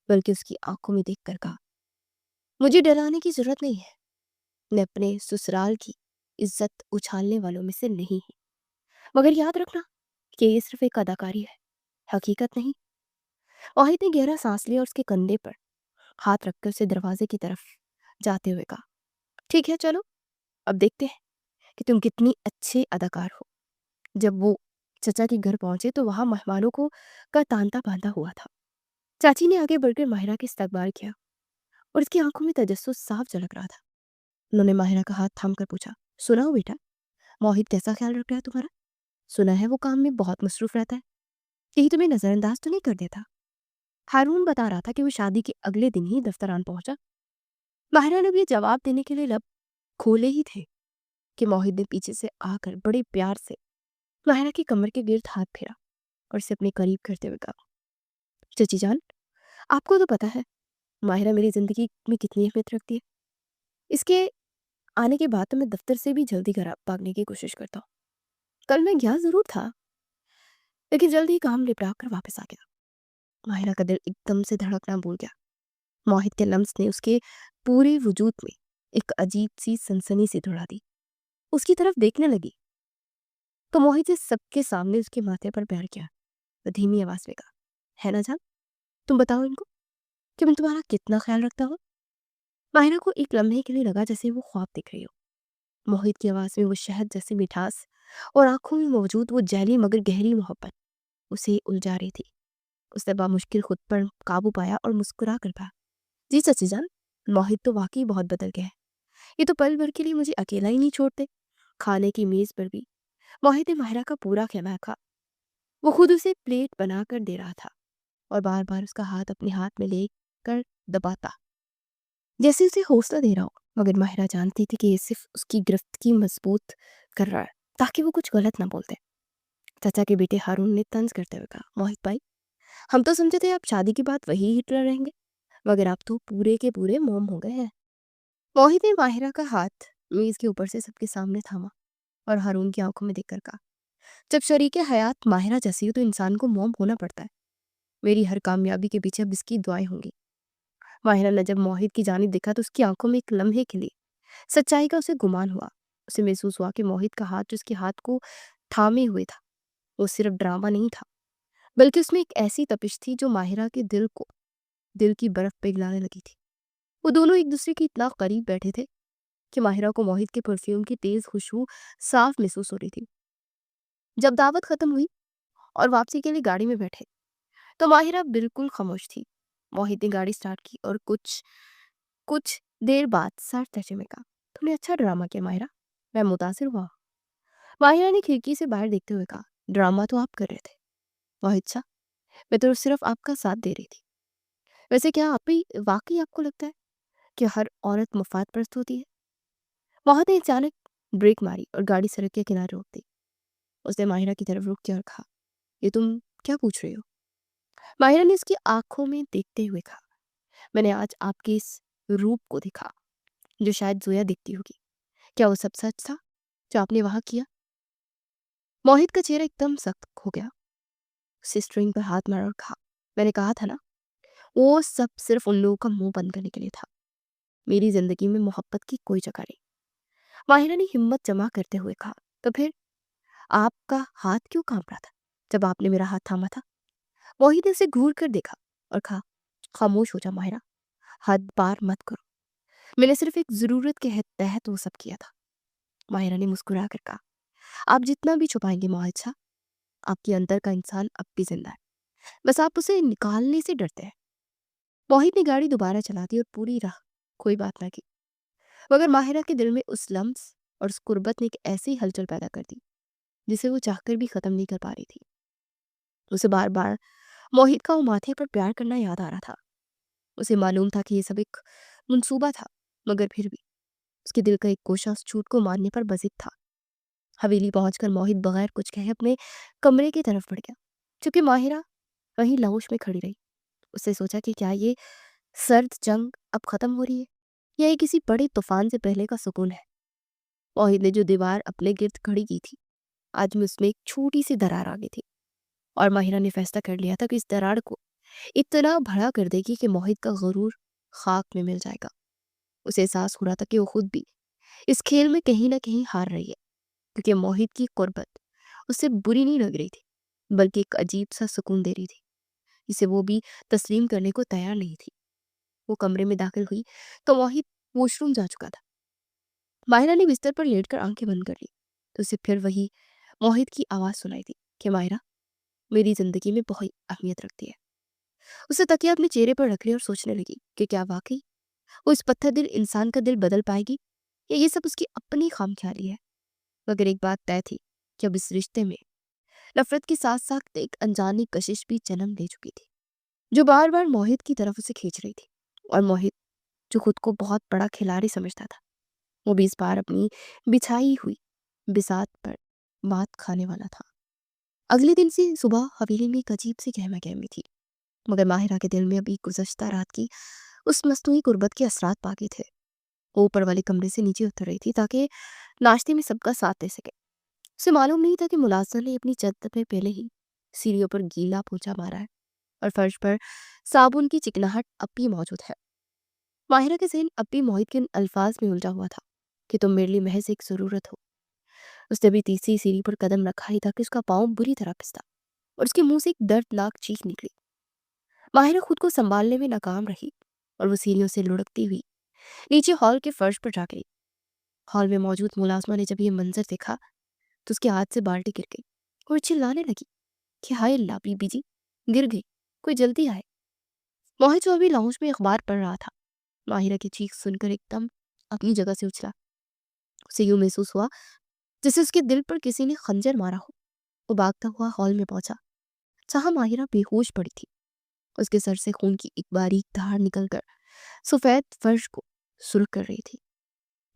بلکہ اس کی آنکھوں میں دیکھ کر کہا، مجھے ڈرانے کی ضرورت نہیں ہے، میں اپنے سسرال کی عزت اچھالنے والوں میں سے نہیں ہوں، مگر یاد رکھنا کہ یہ صرف ایک اداکاری ہے، حقیقت نہیں۔ واحد نے گہرا سانس لیا اور اس کے کندھے پر ہاتھ رکھ کر اسے دروازے کی طرف جاتے ہوئے کہا، ٹھیک ہے چلو، اب دیکھتے ہیں کہ تم کتنی اچھے اداکار ہو۔ جب وہ چچا کے گھر پہنچے تو وہاں مہمانوں کا تانتا باندھا ہوا تھا۔ چاچی نے آگے بڑھ کر ماہرہ کے استقبال کیا اور اس کی آنکھوں میں تجسس صاف جھلک رہا تھا۔ انہوں نے ماہرہ کا ہاتھ تھام کر پوچھا، سنا ہو بیٹا، موہد کیسا خیال رکھ رہا ہے تمہارا؟ سنا ہے وہ کام میں بہت مصروف رہتا ہے، کہیں تمہیں نظر انداز تو نہیں کر دیتا؟ ہارون بتا رہا تھا کہ وہ شادی کے اگلے دن ہی دفتر آن پہنچا۔ ماہرہ نے بھی جواب دینے کے لیے لب کھولے ہی تھے کہ موہد نے پیچھے سے آ کر بڑے پیار سے ماہرہ کی کمر کے گرد ہاتھ پھیرا اور اسے اپنے قریب کرتے ہوئے کہا، چچی جان، آپ کو تو پتا ہے ماہرہ میری زندگی میں کتنی اہمیت رکھتی ہے۔ اس کے آنے کے بعد تو میں دفتر سے بھی جلدی گھر بھاگنے کی کوشش کرتا ہوں۔ کل میں گیا ضرور تھا لیکن جلدی کام نپٹا کر واپس آ گیا۔ ماہرہ کا دل ایک دم سے دھڑکنا بھول گیا۔ موہد کے لمس نے اس کے پورے وجود میں ایک عجیب سی سنسنی سی دوڑا دی۔ اس کی طرف دیکھنے لگی تو मोहित ने सबके सामने उसके माथे पर प्यार किया। वो धीमी आवाज में कहा, है ना जान, तुम बताओ इनको कि मैं तुम्हारा कितना ख्याल रखता हूँ। माहिरा को एक लम्हे के लिए लगा जैसे वो ख्वाब दिख रही हो। मोहित की आवाज में वो शहद जैसी मिठास और आंखों में मौजूद वो जैली मगर गहरी मोहब्बत उसे उलझा रही थी। उसने बामुश्किल खुद पर काबू पाया और मुस्कुरा कर कहा, जी चाची जान, मोहित तो वाकई बहुत बदल गया है। ये तो पल भर के लिए मुझे अकेला ही नहीं छोड़ते। खाने की मेज पर भी मोहित ने माहिरा का पूरा ख्याल रखा। वो खुद उसे प्लेट बना कर दे रहा था और बार बार उसका हाथ अपने हाथ में लेकर दबाता, जैसे उसे हौसला दे रहा हो। मगर माहिरा जानती थी कि ये सिर्फ उसकी गिरफ्त की मजबूत कर रहा है ताकि वो कुछ गलत ना बोलते। चाचा के बेटे हारून ने तंज करते हुए कहा, मोहित भाई, हम तो समझे थे आप शादी के बाद वही हिटलर रहेंगे, मगर आप तो पूरे के पूरे मोम हो गए हैं। मोहित ने माहिरा का हाथ मेज के ऊपर से सबके सामने थामा और हारून की आंखों में देखकर कहा, जब शरीके हयात माहिरा जैसी हो तो इंसान को मोम होना पड़ता है। मेरी हर कामयाबी के पीछे अब इसकी दुआएं होंगी। माहिरा ने जब मोहित की जानिब देखा तो उसकी आंखों में एक लम्हे के लिए सच्चाई का उसे गुमान हुआ। उसे महसूस हुआ कि मोहित का हाथ जो उसके हाथ को थामे हुए था वो सिर्फ ड्रामा नहीं था, बल्कि उसमें एक ऐसी तपिश थी जो माहिरा के दिल की बर्फ पिघलाने लगी थी। वो दोनों एक दूसरे के इतना करीब बैठे थे कि माहिरा को मोहित के परफ्यूम की तेज खुशबू साफ महसूस हो रही थी। जब दावत खत्म हुई और वापसी के लिए गाड़ी में बैठे तो माहिरा बिल्कुल खामोश थी। मोहित ने गाड़ी स्टार्ट की और कुछ कुछ देर बाद सर तर्जे में कहा, तुमने अच्छा ड्रामा किया माहिरा, मैं मुतासिर हुआ। माहिरा ने खिड़की से बाहर देखते हुए कहा, ड्रामा तो आप कर रहे थे मोहित साहब, मैं तो सिर्फ आपका साथ दे रही थी। वैसे क्या आप ही वाकई आपको लगता है कि हर औरत मुफाद परस्त होती है? मोहित ने अचानक ब्रेक मारी और गाड़ी सड़क के किनारे रोक दी। उसने माहिरा की तरफ रुक के और कहा, ये तुम क्या पूछ रही हो? माहिरा ने उसकी आंखों में देखते हुए कहा, मैंने आज आपके इस रूप को देखा जो शायद जोया दिखती होगी। क्या वो सब सच था जो आपने वहां किया? मोहित का चेहरा एकदम सख्त हो गया। उसे स्ट्रिंग पर हाथ मारा और कहा, मैंने कहा था ना, वो सब सिर्फ उन लोगों का मुंह बंद करने के लिए था। मेरी जिंदगी में मोहब्बत की कोई जगह नहीं। माहिरा ने हिम्मत जमा करते हुए कहा, तो फिर आपका हाथ क्यों कांप रहा था जब आपने मेरा हाथ थामा था? मोहित ने उसे घूर कर देखा और कहा, खामोश हो जा माहिरा, हद पार मत करो। मैंने सिर्फ एक जरूरत के तहत वो सब किया था। माहिरा ने मुस्कुरा कर कहा, आप जितना भी छुपाएंगे मोहित शाह, आपके अंदर का इंसान अब भी जिंदा है, बस आप उसे निकालने से डरते हैं। मोहित ने गाड़ी दोबारा चला दी और पूरी राह कोई बात ना की, मगर माहिरा के दिल में उस लम्स और उस कुर्बत ने एक ऐसी हलचल पैदा कर दी जिसे वो चाहकर भी खत्म नहीं कर पा रही थी। उसे बार बार मोहित का वो माथे पर प्यार करना याद आ रहा था। उसे मालूम था कि ये सब एक मंसूबा था, मगर फिर भी उसके दिल का एक गोशा उस झूठ को मानने पर बजित था। हवेली पहुंचकर मोहित बगैर कुछ कहे अपने कमरे की तरफ बढ़ गया, क्योंकि माहिरा वहीं लाउश में खड़ी रही। उसने सोचा कि क्या ये सर्द जंग अब खत्म हो रही है या ये किसी बड़े तूफान से पहले का सुकून है। मोहित ने जो दीवार अपने गिर्द खड़ी की थी, आज में उसमें एक छोटी सी दरार आ गई थी और माहिरा ने फैसला कर लिया था कि इस दरार को इतना बड़ा कर देगी कि मोहित का गुरूर खाक में मिल जाएगा। उसे एहसास हो रहा था कि वो खुद भी इस खेल में कहीं ना कहीं हार रही है, क्योंकि मोहित की कुर्बत उसे बुरी नहीं लग रही थी, बल्कि एक अजीब सा सुकून दे रही थी जिसे वो भी तस्लीम करने को तैयार नहीं थी। वो कमरे में दाखिल हुई तो मोहित वॉशरूम जा चुका था। माहिरा ने बिस्तर पर लेटकर आंखें बंद कर ली तो उसे फिर वही मोहित की आवाज सुनाई दी कि माहिरा मेरी जिंदगी में बहुत अहमियत रखती है। उसे तकिया अपने चेहरे पर रख ली और सोचने लगी कि क्या वाकई वो इस पत्थर दिल इंसान का दिल बदल पाएगी या ये सब उसकी अपनी खामख्याली है। मगर एक बात तय थी कि अब इस रिश्ते में नफरत के साथ साथ एक अनजानी कशिश भी जन्म ले चुकी थी, जो बार बार मोहित की तरफ उसे खींच रही थी। और मोहित, जो खुद को बहुत बड़ा खिलाड़ी समझता था, वो भी इस बार अपनी बिछाई हुई बिसात पर मात खाने वाला था। अगले दिन से सुबह हवेली में एक अजीब सी गहमा गहमी थी, मगर माहिरा के दिल में अभी गुज़श्ता रात की उस मस्तूई गुर्बत के असरात बाकी थे। वो ऊपर वाले कमरे से नीचे उतर रही थी ताकि नाश्ते में सबका साथ दे सके। उसे मालूम नहीं था कि मुलाजिम ने अपनी चादर में पहले ही सीढ़ियों पर गीला पोंछा मारा है और फर्श पर साबुन की चिकनाहट अब भी मौजूद है। माहिरा के ज़हन अब भी मोहित के इन अल्फाज में उलझा हुआ था कि तुम मेरे लिए महज एक ज़रूरत हो, उसने अभी तीसरी सीढ़ी पर कदम रखा ही था कि उसका पाँव बुरी तरह पिसा और उसके मुंह से एक दर्दनाक चीख निकली। माहिरा खुद को संभालने में नाकाम रही और वो सीढ़ियों से लुढ़कती हुई नीचे हॉल के फर्श पर जा गिरी। हॉल में मौजूद मुलाजमा ने जब ये मंजर देखा तो उसके हाथ से बाल्टी गिर गई और चिल्लाने लगी कि हाय अल्लाह, बीबी जी गिर गई, कोई जल्दी आए। मोहित जो अभी लाउंज में अखबार पढ़ रहा था, माहिरा की चीख सुनकर एकदम अपनी जगह से उछला। उसे यूं महसूस हुआ जैसे उसके दिल पर किसी ने खंजर मारा हो। वो भागता हुआ हॉल में पहुंचा जहां माहिरा बेहोश पड़ी थी। उसके सर से खून की एक बारीक धार निकलकर सफेद फर्श को सुर्ख कर रही थी।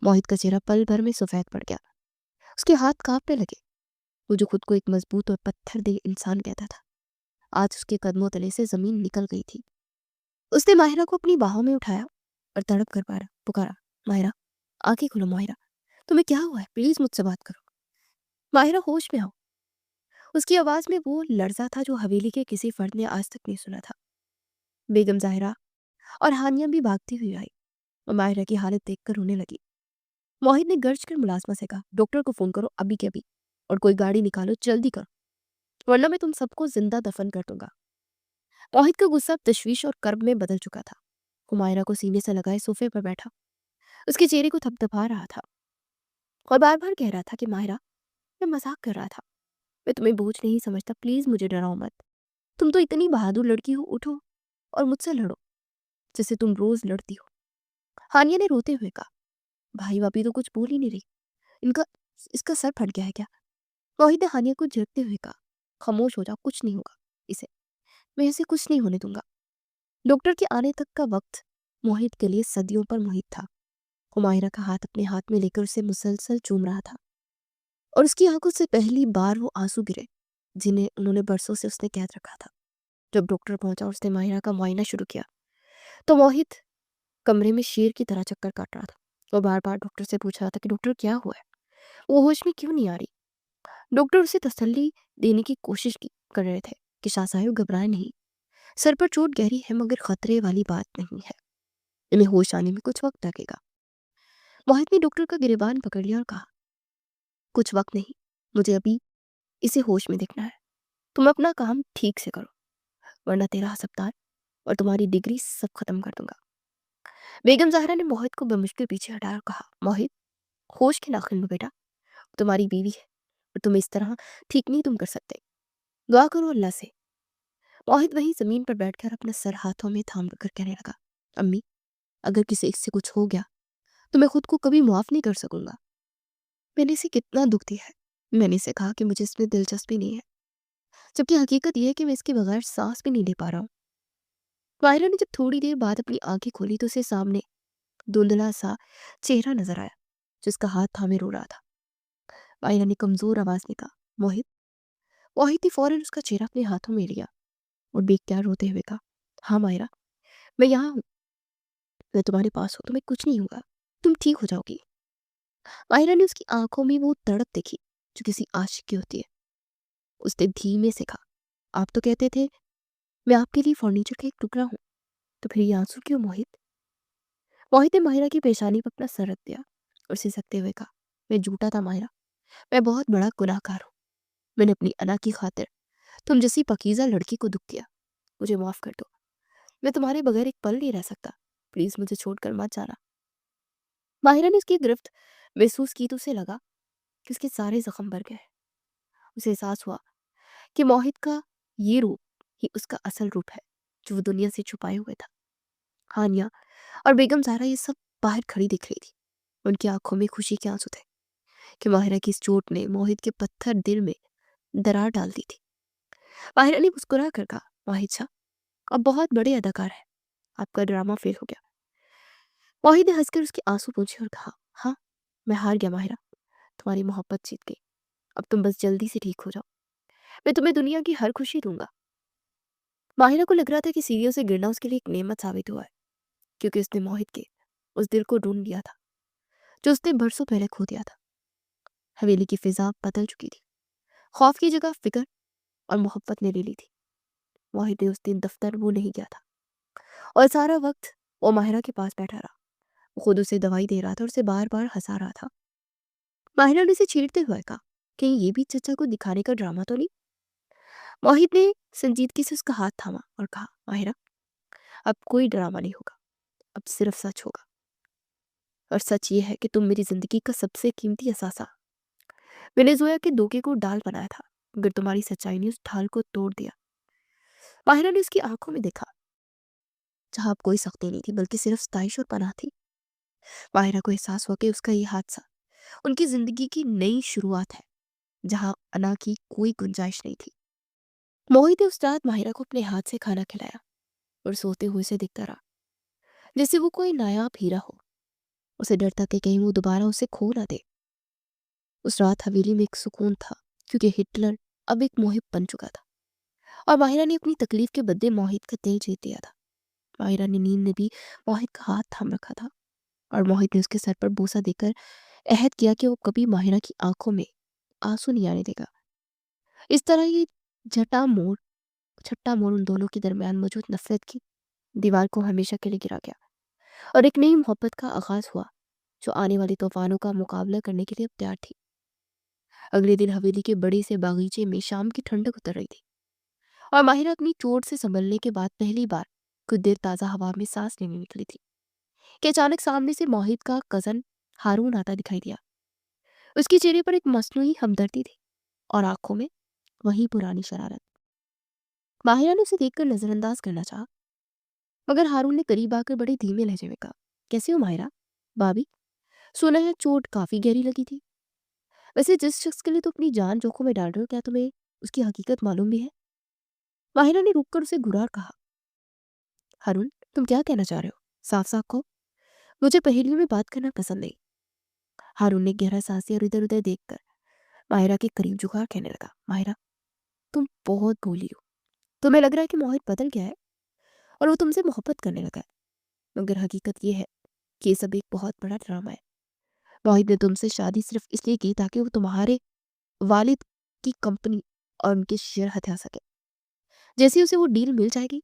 मोहित का चेहरा पल भर में सफेद पड़ गया। उसके हाथ कांपने लगे। वो जो खुद को एक मजबूत और पत्थर दे इंसान कहता था, आज उसके कदमों तले से जमीन निकल गई थी। उसने माहिरा को अपनी बाहों में उठाया और तड़प कर पारा पुकारा, माहिरा आंखें खोलो, माहिरा तुम्हें क्या हुआ है, प्लीज मुझसे बात करो, माहिरा होश में आओ। उसकी आवाज में वो लर्जा था जो हवेली के किसी फर्द ने आज तक नहीं सुना था। बेगम जाहिरा और हानिया भी भागती हुई आई और माहिरा की हालत देखकर रोने लगी। मोहित ने गर्ज कर मुलाजमा से कहा, डॉक्टर को फोन करो अभी के अभी और कोई गाड़ी निकालो, जल्दी करो, वरना मैं तुम सबको जिंदा दफन कर दूंगा। मोहित का गुस्सा अब तशवीश और कर्ब में बदल चुका था। वो माहिरा को सीने से लगाए सोफे पर बैठा उसके चेहरे को थपथपा रहा था और बार बार कह रहा था कि माहिरा मैं मजाक कर रहा था, मैं तुम्हें बोझ नहीं समझता, प्लीज मुझे डराओ मत, तुम तो इतनी बहादुर लड़की हो, उठो और मुझसे लड़ो जैसे तुम रोज लड़ती हो। हानिया ने रोते हुए कहा, भाई भाभी तो कुछ बोल ही नहीं रही, इनका इसका सर फट गया है क्या। मोहित ने हानिया को झिड़कते हुए कहा, खामोश हो जाओ, कुछ नहीं होगा इसे, मैं इसे कुछ नहीं होने दूंगा। डॉक्टर के आने तक का वक्त मोहित के लिए सदियों पर मुहित था। हुमायरा का हाथ अपने हाथ में लेकर उसे मुसलसल चूम रहा था और उसकी आंखों से पहली बार वो आंसू गिरे जिन्हें उन्होंने बरसों से उसने कैद रखा था। जब डॉक्टर पहुंचा और उसने माहिरा का मुआयना शुरू किया तो मोहित कमरे में शेर की तरह चक्कर काट रहा था। वो बार बार डॉक्टर से पूछ रहा था कि डॉक्टर क्या हुआ है, वो होश में क्यों नहीं आ रही। डॉक्टर उसे तसल्ली देने की कोशिश कर रहे थे कि शाह साहब घबराए नहीं, सर पर चोट गहरी है मगर खतरे वाली बात नहीं है, इन्हें होश आने में कुछ वक्त लगेगा। मोहित ने डॉक्टर का गिरेबान पकड़ लिया और कहा, कुछ वक्त नहीं, मुझे अभी इसे होश में देखना है, तुम अपना काम ठीक से करो वरना तेरा अस्पताल और तुम्हारी डिग्री सब खत्म कर दूंगा। बेगम ज़ाहरा ने मोहित को बेमुश्किल पीछे हटाया और कहा, मोहित होश के नाखिन लो बेटा, तुम्हारी बीवी है और तुम इस तरह ठीक नहीं तुम कर सकते, दुआ करो अल्लाह से। मोहित वहीं जमीन पर बैठकर अपना सर हाथों में थाम कर कहने लगा, अम्मी अगर किसी से कुछ हो गया तो मैं खुद को कभी माफ नहीं कर सकूंगा। मैंने इसे कितना दुख दिया है, मैंने इसे कहा कि मुझे इसमें दिलचस्पी नहीं है, जबकि हकीकत यह है कि मैं इसके बगैर सांस भी नहीं ले पा रहा हूँ। मायरा ने जब थोड़ी देर बाद अपनी आंखें खोली तो उसे सामने धुंधला सा चेहरा नजर आया जिसका हाथ थामे रो रहा था। मायरा ने कमजोर आवाज में कहा, मोहित। मोहित ने फौरन उसका चेहरा अपने हाथों में लिया और बेख्तियार रोते हुए कहा, हाँ मायरा, मैं यहाँ हूँ, मैं तुम्हारे पास हूँ, तुम्हें कुछ नहीं होगा, तुम ठीक हो जाओगी। मायरा ने उसकी आंखों में वो तड़प देखी जो किसी आशिक की होती है। उसने धीमे से कहा, आप तो कहते थे मैं आपके लिए फर्नीचर का एक टुकड़ा हूँ, तो फिर ये आंसू क्यों मोहित। मोहित ने माहिरा की पेशानी पर अपना सर रख दिया और सिसकते हुए कहा, मैं झूठा था माहिरा, मैं बहुत बड़ा गुनाहगार हूँ, मैंने अपनी अना की खातिर तुम जैसी पकीज़ा लड़की को दुख किया, मुझे माफ कर दो, मैं तुम्हारे बगैर एक पल नहीं रह सकता, प्लीज मुझे छोड़कर मत जाना। माहिरा ने उसकी गिरफ्त महसूस की तो उसे लगा कि उसके सारे जख्म भर गए। उसे एहसास हुआ कि मोहित का ये रूप ही उसका असल रूप है जो वो दुनिया से छुपाए हुए था। हानिया और बेगम ज़ाहरा ये सब बाहर खड़ी दिख रही थी। उनकी आंखों में खुशी के आंसू थे कि माहिरा की इस चोट ने मोहित के पत्थर दिल में दरार डाल दी थी। माहिरा ने मुस्कुरा कर कहा, मोहित शाह अब बहुत बड़े अदाकार हैं, आपका ड्रामा फेल हो गया। मोहित ने हंसकर उसके आंसू पोंछे और कहा, हाँ मैं हार गया माहिरा, तुम्हारी मोहब्बत जीत गई, अब तुम बस जल्दी से ठीक हो जाओ, मैं तुम्हें दुनिया की हर खुशी दूंगा। माहिरा को लग रहा था कि सीढ़ियों से गिरना उसके लिए एक नेमत साबित हुआ है, क्योंकि उसने मोहित के उस दिल को ढूंढ लिया था जो उसने बरसों पहले खो दिया था। हवेली की फिजा बदल चुकी थी, खौफ की जगह फिक्र और मोहब्बत ने ले ली थी। मोहित ने उस दिन दफ्तर वो नहीं गया था और सारा वक्त वो माहिरा के पास बैठा रहा। वो खुद उसे दवाई दे रहा था और उसे बार बार हंसा रहा था। माहिरा ने उसे छेड़ते हुए कहा, कहीं ये भी चचा को दिखाने का ड्रामा तो नहीं। मोहित ने संजीदगी से उसका हाथ थामा और कहा, माहिरा, अब कोई ड्रामा नहीं होगा, अब सिर्फ सच होगा। और सच ये है कि तुम मेरी जिंदगी का सबसे कीमती असासा। मैंने जोया के धोखे को डाल बनाया था, मगर तुम्हारी सच्चाई ने उस ढाल को तोड़ दिया। माहिरा ने उसकी आंखों में देखा, जहां अब कोई सख्ती नहीं थी बल्कि सिर्फ स्तैश और पनाह थी। माहिरा को एहसास हुआ कि उसका ये हादसा उनकी जिंदगी की नई शुरुआत है, जहां अना की कोई गुंजाइश नहीं थी। मोहित ने उस रात माहिरा को अपने हाथ से खाना खिलाया और सोते हुए उसे देखता रहा, जैसे वो कोई नायाब हीरा हो। उसे डर था कि कहीं वो दोबारा उसे खो ना दे। उस रात हवेली में एक सुकून था, क्योंकि हिटलर अब एक मोहित बन चुका था और माहिरा ने अपनी तकलीफ के बदले मोहित का दिल जीत लिया था। माहिरा ने नींद में भी मोहित का हाथ थाम रखा था और मोहित ने उसके सर पर बोसा देकर अहद किया कि वो कभी माहिरा की आंखों में आंसू नहीं आने देगा। इस तरह ये जटा मोड़ छट्टा मोड़ उन दोनों के दरमियान मौजूद नफरत की दीवार को हमेशा के लिए गिरा गया और एक नई मोहब्बत का आगाज हुआ, जो आने वाले तूफानों का मुकाबला करने के लिए अब तैयार थी। अगले दिन हवेली के बड़े से बागीचे में शाम की ठंडक उतर रही थी और माहिरा अपनी चोट से संभलने के बाद पहली बार कुछ देर ताज़ा हवा में सांस लेने निकली थी कि अचानक सामने से मोहित का कजन हारून आता दिखाई दिया। उसके चेहरे पर एक मस्नुई हमदर्दी थी और आंखों में वही पुरानी शरारत। माहिरा ने उसे देखकर नजरअंदाज करना चाहा, मगर हारून ने करीब आकर बड़े धीमे लहजे में कहा, कैसे हो माहिरा? भाभी, सुना है चोट काफी गहरी लगी थी। वैसे जिस शख्स के लिए तो अपनी जान जोखिम में डाल रहे हो, क्या तुम्हें उसकी हकीकत मालूम भी है? माहिरा ने रुककर उसे घुरा कहा, हारून, तुम क्या कहना चाह रहे हो? साफ साफ कहो, मुझे पहेलियों में बात करना पसंद नहीं। हारून ने गहरा सांस लिया और इधर उधर देखकर माहिरा के करीब झुका कहने लगा, माहिरा, तुम बहुत भोली हो। तुम्हें लग रहा है कि मोहित बदल गया है और वो तुमसे मोहब्बत करने लगा है, मगर हकीकत ये है कि ये सब एक बहुत बड़ा ड्रामा है। मोहित ने तुमसे शादी सिर्फ इसलिए की ताकि वो तुम्हारे वालिद की कंपनी और उनके शेयर हथिया सके। जैसे ही उसे वो डील मिल जाएगी,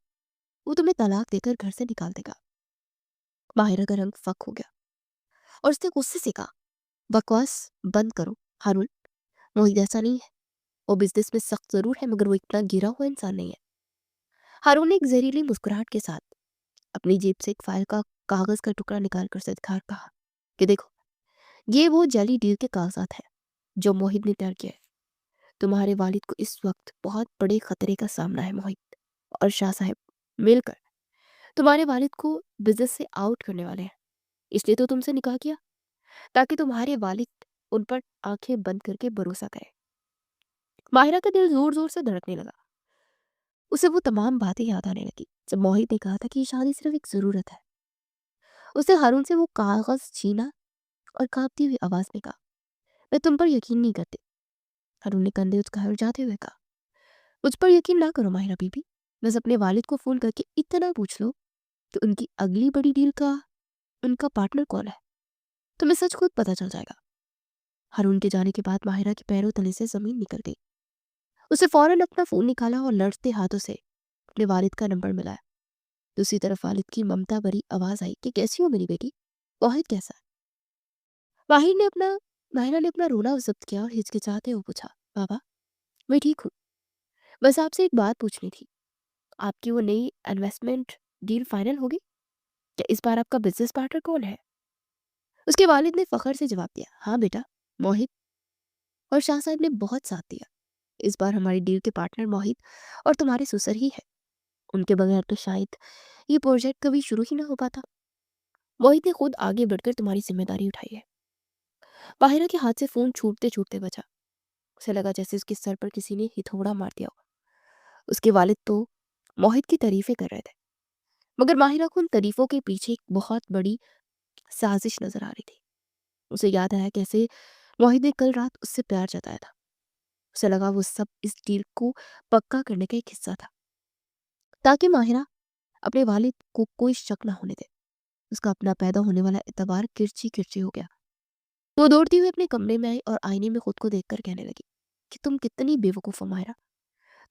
वो तुम्हें तलाक देकर घर से निकाल देगा। माहिरा का रंग फक हो गया और उसने गुस्से से कहा, बकवास बंद करो हारून, मोहित ऐसा नहीं है। वो बिजनेस में सख्त जरूर है, मगर वो इतना गिरा हुआ इंसान नहीं है। हारून ने एक जहरीली मुस्कुराहट के साथ अपनी जेब से एक फाइल का कागज का टुकड़ा निकालकर उसे दिखाकर कहा कि देखो, ये वो जाली डील के कागजात हैं जो मोहित ने तैयार किया है। तुम्हारे वालिद को इस वक्त बहुत बड़े खतरे का सामना है। मोहित और शाह साहब मिलकर तुम्हारे वालिद को बिजनेस से आउट करने वाले हैं, इसलिए तो तुमसे निकाह किया, ताकि तुम्हारे वालिद उन पर आंखें बंद करके भरोसा करें। माहिरा का दिल जोर जोर से धड़कने लगा। उसे वो तमाम बातें याद आने लगी जब मोहित ने कहा था कि ये शादी सिर्फ एक जरूरत है। उसने हारून से वो कागज छीना और कांपती हुई आवाज में कहा, मैं तुम पर यकीन नहीं करती। हारून ने कंधे उचकाए और जाते हुए कहा, मुझ पर यकीन ना करो माहिरा बीबी, बस अपने वालिद को फोन करके इतना पूछ लो कि उनकी अगली बड़ी डील का उनका पार्टनर कौन है। तुम्हें सच खुद पता चल जाएगा। हारून के जाने के बाद माहिरा के पैरों तले से जमीन निकल गई। उसे फौरन अपना फोन निकाला और लड़ते हाथों से अपने वालिद का नंबर मिलाया। दूसरी तरफ वालिद की ममता भरी आवाज आई कि कैसी हो मेरी बेटी, वाहिद कैसा है? माहिर ने अपना माहिरा ने अपना रोना जब्त किया और हिचकिचाते हुए पूछा, बाबा, मैं ठीक हूँ, बस आपसे एक बात पूछनी थी। आपकी वो नई इन्वेस्टमेंट डील फाइनल होगी? क्या इस बार आपका बिजनेस पार्टनर कौन है? उसके वालिद ने फखर से जवाब दिया, हाँ बेटा, मोहित और शाह साहब ने बहुत साथ दिया। इस बार हमारी डील के पार्टनर मोहित और तुम्हारे सुसर ही है। उनके बगैर तो शायद ये प्रोजेक्ट कभी शुरू ही ना हो पाता। मोहित ने खुद आगे बढ़कर तुम्हारी जिम्मेदारी उठाई है। बाहिरा के हाथ से फोन छूटते छूटते बचा। उसे लगा जैसे उसके सर पर किसी ने हिथौड़ा मार दिया हो। उसके वालिद तो मोहित की तारीफें कर रहे थे, मगर माहिरा को उन तारीफों के पीछे एक बहुत बड़ी साजिश नजर आ रही थी। उसे याद आया कैसे मोहित ने कल रात उससे प्यार जताया था। उसे लगा वो सब इस डील को पक्का करने का एक हिस्सा था, ताकि माहिरा अपने वालिद को कोई शक ना होने दे। उसका अपना पैदा होने वाला एतबार किरची किरची हो गया। वो दौड़ती हुई अपने कमरे में आई और आईने में खुद को देखकर कहने लगी कि तुम कितनी बेवकूफ हो माहिरा।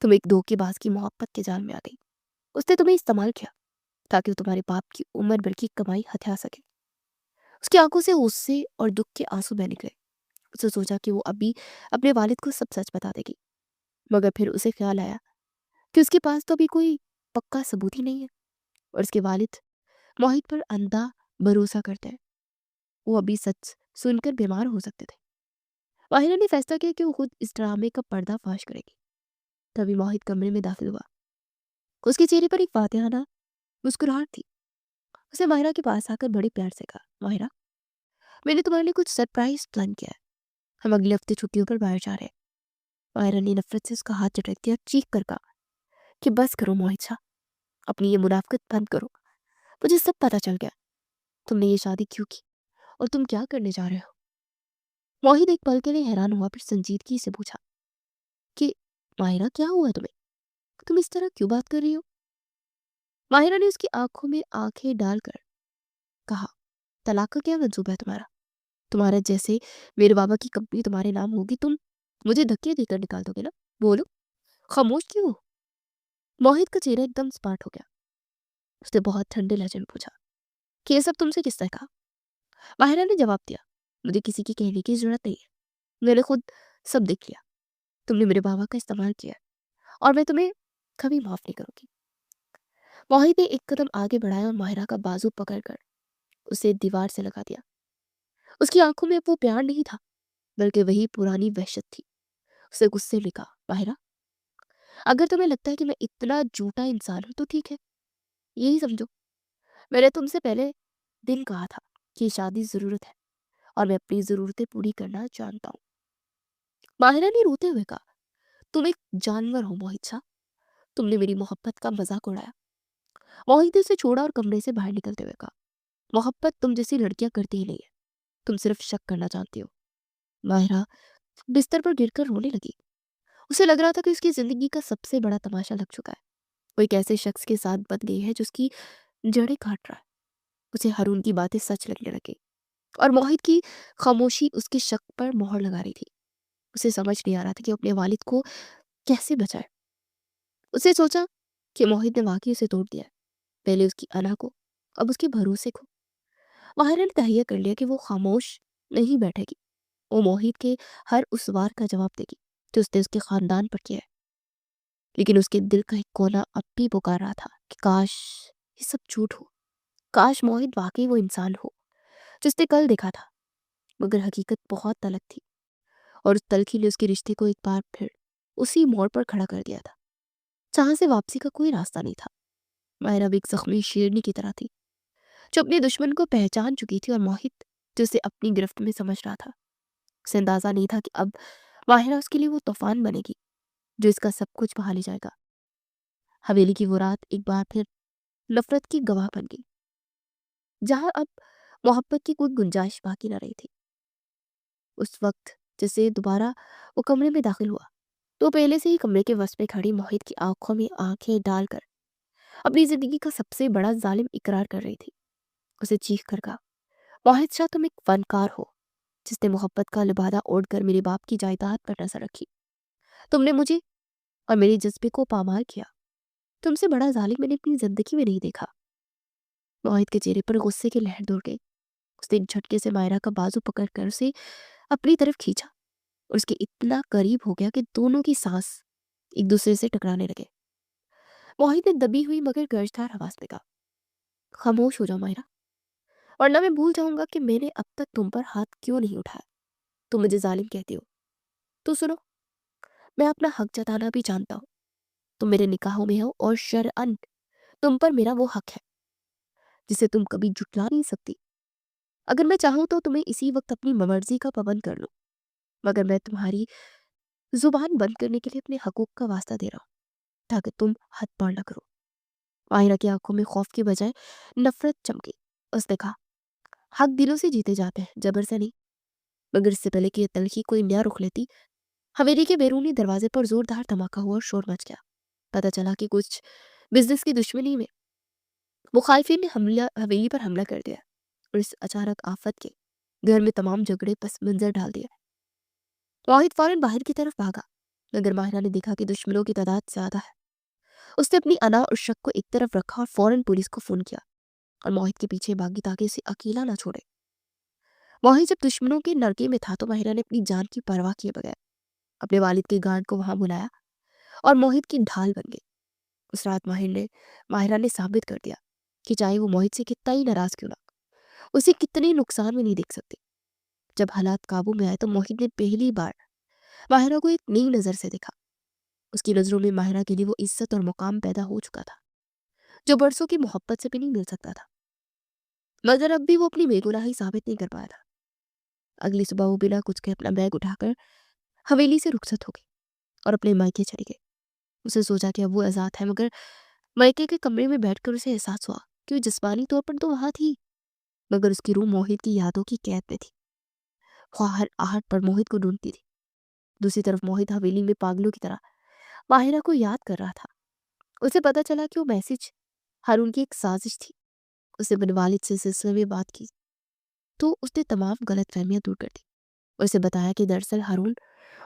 तुम एक धोखेबाज की मोहब्बत के जाल में आ गई। उसने तुम्हें इस्तेमाल किया ताकि वो तुम्हारे बाप की उम्र भर की कमाई हथिया सके। उसकी आंखों से गुस्से और दुख के आंसू बह निकले اسے سوچا کہ وہ ابھی اپنے والد کو سب سچ بتا دے گی، مگر پھر اسے خیال آیا کہ اس کے پاس تو ابھی کوئی پکا ثبوت ہی نہیں ہے، اور اس کے والد موہت پر اندھا بھروسہ کرتے ہیں، وہ ابھی سچ سن کر بیمار ہو سکتے تھے۔ ماہرہ نے فیصلہ کیا کہ وہ خود اس ڈرامے کا پردہ فاش کرے گی۔ تبھی موہت کمرے میں داخل ہوا، اس کے چہرے پر ایک فاتحانہ مسکراہٹ تھی۔ اسے ماہرہ کے پاس آ کر بڑے پیار سے کہا، ماہرہ، میں نے تمہارے لیے کچھ سرپرائز پلان کیا ہے، ہم اگلے ہفتے چھٹیوں پر باہر جا رہے ہیں۔ ماہرہ نے نفرت سے اس کا ہاتھ چٹک دیا اور چیخ کر کہا کہ بس کرو موہت شاہ، اپنی یہ منافقت بند کرو، مجھے سب پتہ چل گیا، تم نے یہ شادی کیوں کی اور تم کیا کرنے جا رہے ہو۔ موہت ایک پل کے لیے حیران ہوا، پھر سنجیدگی سے پوچھا کہ ماہرہ کیا ہوا تمہیں، تم اس طرح کیوں بات کر رہی ہو؟ ماہرہ نے اس کی آنکھوں میں آنکھیں ڈال کر کہا، طلاق کا کیا منصوبہ ہے تمہارا؟ تمہارا جیسے میرے بابا کی کمپنی تمہارے نام ہوگی، تم مجھے دھکے دے کر نکال دو گے نا، بولو، خاموش کیوں ہو؟ موہت کا چہرہ ایک دم سپاٹ ہو گیا، اس نے بہت ٹھنڈے لہجے میں پوچھا کہ یہ سب تم سے کس نے کہا؟ ماہرہ نے جواب دیا، مجھے کسی کی کہنے کی ضرورت نہیں ہے، میں نے خود سب دیکھ لیا، تم نے میرے بابا کا استعمال کیا اور میں تمہیں کبھی معاف نہیں کروں گی۔ موہت نے ایک قدم آگے بڑھایا اور ماہرہ کا بازو پکڑ کر اسے دیوار سے لگا دیا۔ اس کی آنکھوں میں اب وہ پیار نہیں تھا، بلکہ وہی پرانی وحشت تھی۔ اسے غصے میں کہا، ماہرہ، اگر تمہیں لگتا ہے کہ میں اتنا جھوٹا انسان ہوں تو ٹھیک ہے، یہی سمجھو، میں نے تم سے پہلے دن کہا تھا کہ یہ شادی ضرورت ہے اور میں اپنی ضرورتیں پوری کرنا جانتا ہوں۔ ماہرہ نے روتے ہوئے کہا، تم ایک جانور ہو موہت شاہ، تم نے میری محبت کا مذاق اڑایا۔ موہت نے اسے چھوڑا اور کمرے سے باہر نکلتے ہوئے کہا، محبت تم جیسی لڑکیاں کرتی ہی نہیں ہے، تم صرف شک کرنا جانتی ہو۔ ماہرہ بستر پر گر کر رونے لگی، اسے لگ رہا تھا کہ اس کی زندگی کا سب سے بڑا تماشا لگ چکا ہے، وہ ایک ایسے شخص کے ساتھ بن گئی ہے جو اس کی جڑیں کاٹ رہا ہے۔ اسے ہارون کی باتیں سچ لگنے لگی اور موہت کی خاموشی اس کے شک پر مہر لگا رہی تھی۔ اسے سمجھ نہیں آ رہا تھا کہ اپنے والد کو کیسے بچائے۔ اسے سوچا کہ موہت نے واقعی اسے توڑ دیا ہے، پہلے اس کی انا کو، اب اس کے بھروسے کو۔ ماہرہ نے تہیہ کر لیا کہ وہ خاموش نہیں بیٹھے گی، وہ موہت کے ہر اس وار کا جواب دے گی جو اس نے اس کے خاندان پر کیا ہے۔ لیکن اس کے دل کا ایک کونا اب بھی پکار رہا تھا کہ کاش یہ سب جھوٹ ہو، کاش موہت واقعی وہ انسان ہو جس نے کل دیکھا تھا، مگر حقیقت بہت تلخ تھی، اور اس تلخی نے اس کے رشتے کو ایک بار پھر اسی موڑ پر کھڑا کر دیا تھا جہاں سے واپسی کا کوئی راستہ نہیں تھا۔ ماہرہ اب ایک زخمی شیرنی کی طرح تھی جو اپنے دشمن کو پہچان چکی تھی، اور موہت جو اسے اپنی گرفت میں سمجھ رہا تھا۔ اسے اندازہ نہیں تھا کہ اب ماہرہ اس کے لیے وہ طوفان بنے گی جو اس کا سب کچھ بہا لے جائے گا۔ حویلی کی وہ رات ایک بار پھر نفرت کی گواہ بن گئی، جہاں اب محبت کی کوئی گنجائش باقی نہ رہی تھی۔ اس وقت جسے دوبارہ وہ کمرے میں داخل ہوا تو پہلے سے ہی کمرے کے وسط میں کھڑی موہت کی آنکھوں میں آنکھیں ڈال کر اپنی زندگی کا سب سے بڑا ظالم اقرار کر رہی تھی۔ اسے چیخ کر کہا، موہت شاہ، تم ایک فنکار ہو جس نے محبت کا لبادہ اوڑھ کر میرے باپ کی جائیداد پر نظر رکھی۔ تم نے مجھے اور میرے جذبے کو پامال کیا، تم سے بڑا ظالم میں نے اپنی زندگی میں نہیں دیکھا۔ موہت کے چہرے پر غصے کی لہر دوڑ گئی، اس نے ایک جھٹکے سے ماہرہ کا بازو پکڑ کر اسے اپنی طرف کھینچا اور اس کے اتنا قریب ہو گیا کہ دونوں کی سانس ایک دوسرے سے ٹکرانے لگے۔ موہت نے دبی ہوئی مگر گرجدار آواز میں کہا، خاموش ہو جاؤ ماہرہ، ورنہ میں بھول جاؤں گا کہ میں نے اب تک تم پر ہاتھ کیوں نہیں اٹھایا۔ تم مجھے ظالم کہتی ہو تو سنو، میں اپنا حق جتانا بھی جانتا ہوں، تم میرے نکاحوں میں ہو اور شرعاً تم پر میرا وہ حق ہے جسے تم کبھی جھٹلا نہیں سکتی۔ اگر میں چاہوں تو تمہیں اسی وقت اپنی مرضی کا پابند کر لوں، مگر میں تمہاری زبان بند کرنے کے لیے اپنے حقوق کا واسطہ دے رہا ہوں تاکہ تم حد پار نہ کرو۔ ماہرہ کی آنکھوں میں خوف کی بجائے نفرت چمکی، اس نے کہا، حق دلوں سے جیتے جاتے ہیں، جبر سے نہیں۔ مگر اس سے پہلے کہ یہ تلخی کوئی نیا رخ لیتی، حویلی کے بیرونی دروازے پر زوردار دھماکہ ہوا اور شور مچ گیا۔ پتہ چلا کہ کچھ بزنس کی دشمنی میں مخالفین نے حویلی پر حملہ کر دیا اور اس اچانک آفت کے گھر میں تمام جھگڑے پس منظر ڈال دیا۔ واحد فوراً باہر کی طرف بھاگا، مگر ماہرہ نے دیکھا کہ دشمنوں کی تعداد زیادہ ہے۔ اس نے اپنی انا اور شک کو ایک طرف رکھا اور فوراً پولیس کو فون کیا اور موہت کے پیچھے بھاگی تاکہ اسے اکیلا نہ چھوڑے۔ मोहित जब दुश्मनों के नरके में था तो माहिरा ने अपनी जान की परवाह किए बगैर अपने वालिद के गार्ड को वहां बुलाया और मोहित की ढाल बन गई। उस रात माहिरा ने साबित कर दिया कि चाहे वो मोहित से कितना ही नाराज क्यों ना, उसे कितने नुकसान में नहीं देख सकती। जब हालात काबू में आए तो मोहित ने पहली बार माहिरा को एक नई नजर से देखा। उसकी नजरों में माहिरा के लिए वो इज्जत और मुकाम पैदा हो चुका था जो बरसों की मोहब्बत से भी नहीं मिल सकता था। मगर अब भी वो अपनी बेगुनाही साबित नहीं कर पाया था। अगली सुबह वो बिना कुछ के अपना बैग उठाकर हवेली से रुखसत हो गई और अपने मायके चली गई। उसे सोचा कि अब वो आजाद है, मगर मायके के कमरे में बैठकर उसे एहसास हुआ कि वो जिस्मानी तौर पर तो वहां थी, मगर उसकी रूह मोहित की यादों की कैद में थी। वो हर आहट पर मोहित को ढूंढती थी। दूसरी तरफ मोहित हवेली में पागलों की तरह माहिरा को याद कर रहा था। उसे पता चला कि वो मैसेज हारून की एक साजिश थी। उसने अपने वालिद से इस सिलसिले में बात की तो उसने तमाम गलतफहमियां दूर कर दी और उसे बताया कि दरअसल हारून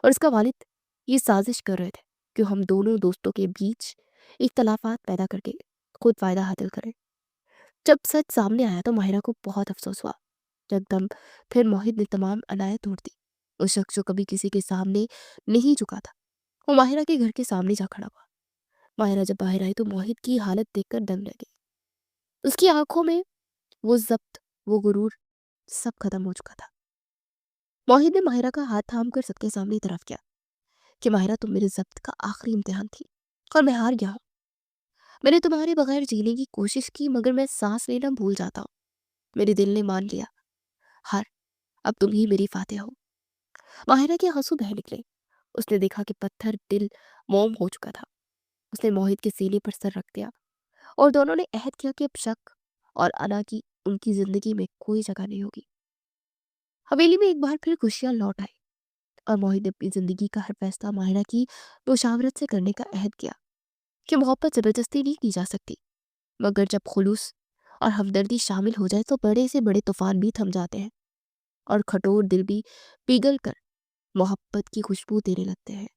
और उसका वालिद ये साजिश कर रहे थे कि हम दोनों दोस्तों के बीच इख्तलाफात पैदा करके खुद फायदा हासिल करें। जब सच सामने आया तो माहिरा को बहुत अफसोस हुआ। एकदम फिर मोहित ने तमाम अनायत तोड़ दी। उस शख्स जो कभी किसी के सामने नहीं झुका था वो माहिरा के घर के सामने जा खड़ा हुआ। माहिरा जब बाहर आई तो मोहित की हालत देखकर दंग रह गई। उसकी आंखों में वो जब्त, वो गुरूर सब खत्म हो चुका था। मोहित ने माहिरा का हाथ थाम कर सबके सामने तरफ किया कि माहिरा, तुम मेरे जब्त का आखिरी इम्तिहान थी और मैं हार गया हूँ। मैंने तुम्हारे बगैर जीने की कोशिश की मगर मैं सांस लेना भूल जाता हूँ। मेरे दिल ने मान लिया हार, अब तुम ही मेरी फातेह हो। माहिरा के आंसू बह निकले। उसने देखा कि पत्थर दिल मोम हो चुका था। उसने मोहित के सीने पर सर रख दिया और दोनों ने अहद किया कि अब शक और अना की उनकी जिंदगी में कोई जगह नहीं होगी। हवेली में एक बार फिर खुशियां लौट आई और मोहित ने अपनी जिंदगी का हर फैसला माहिरा की मुशावरत से करने का अहद किया कि मोहब्बत जबरदस्ती नहीं की जा सकती, मगर जब खुलूस और हमदर्दी शामिल हो जाए तो बड़े से बड़े तूफान भी थम जाते हैं और कठोर दिल भी पिघल कर मोहब्बत की खुशबू देने लगते हैं।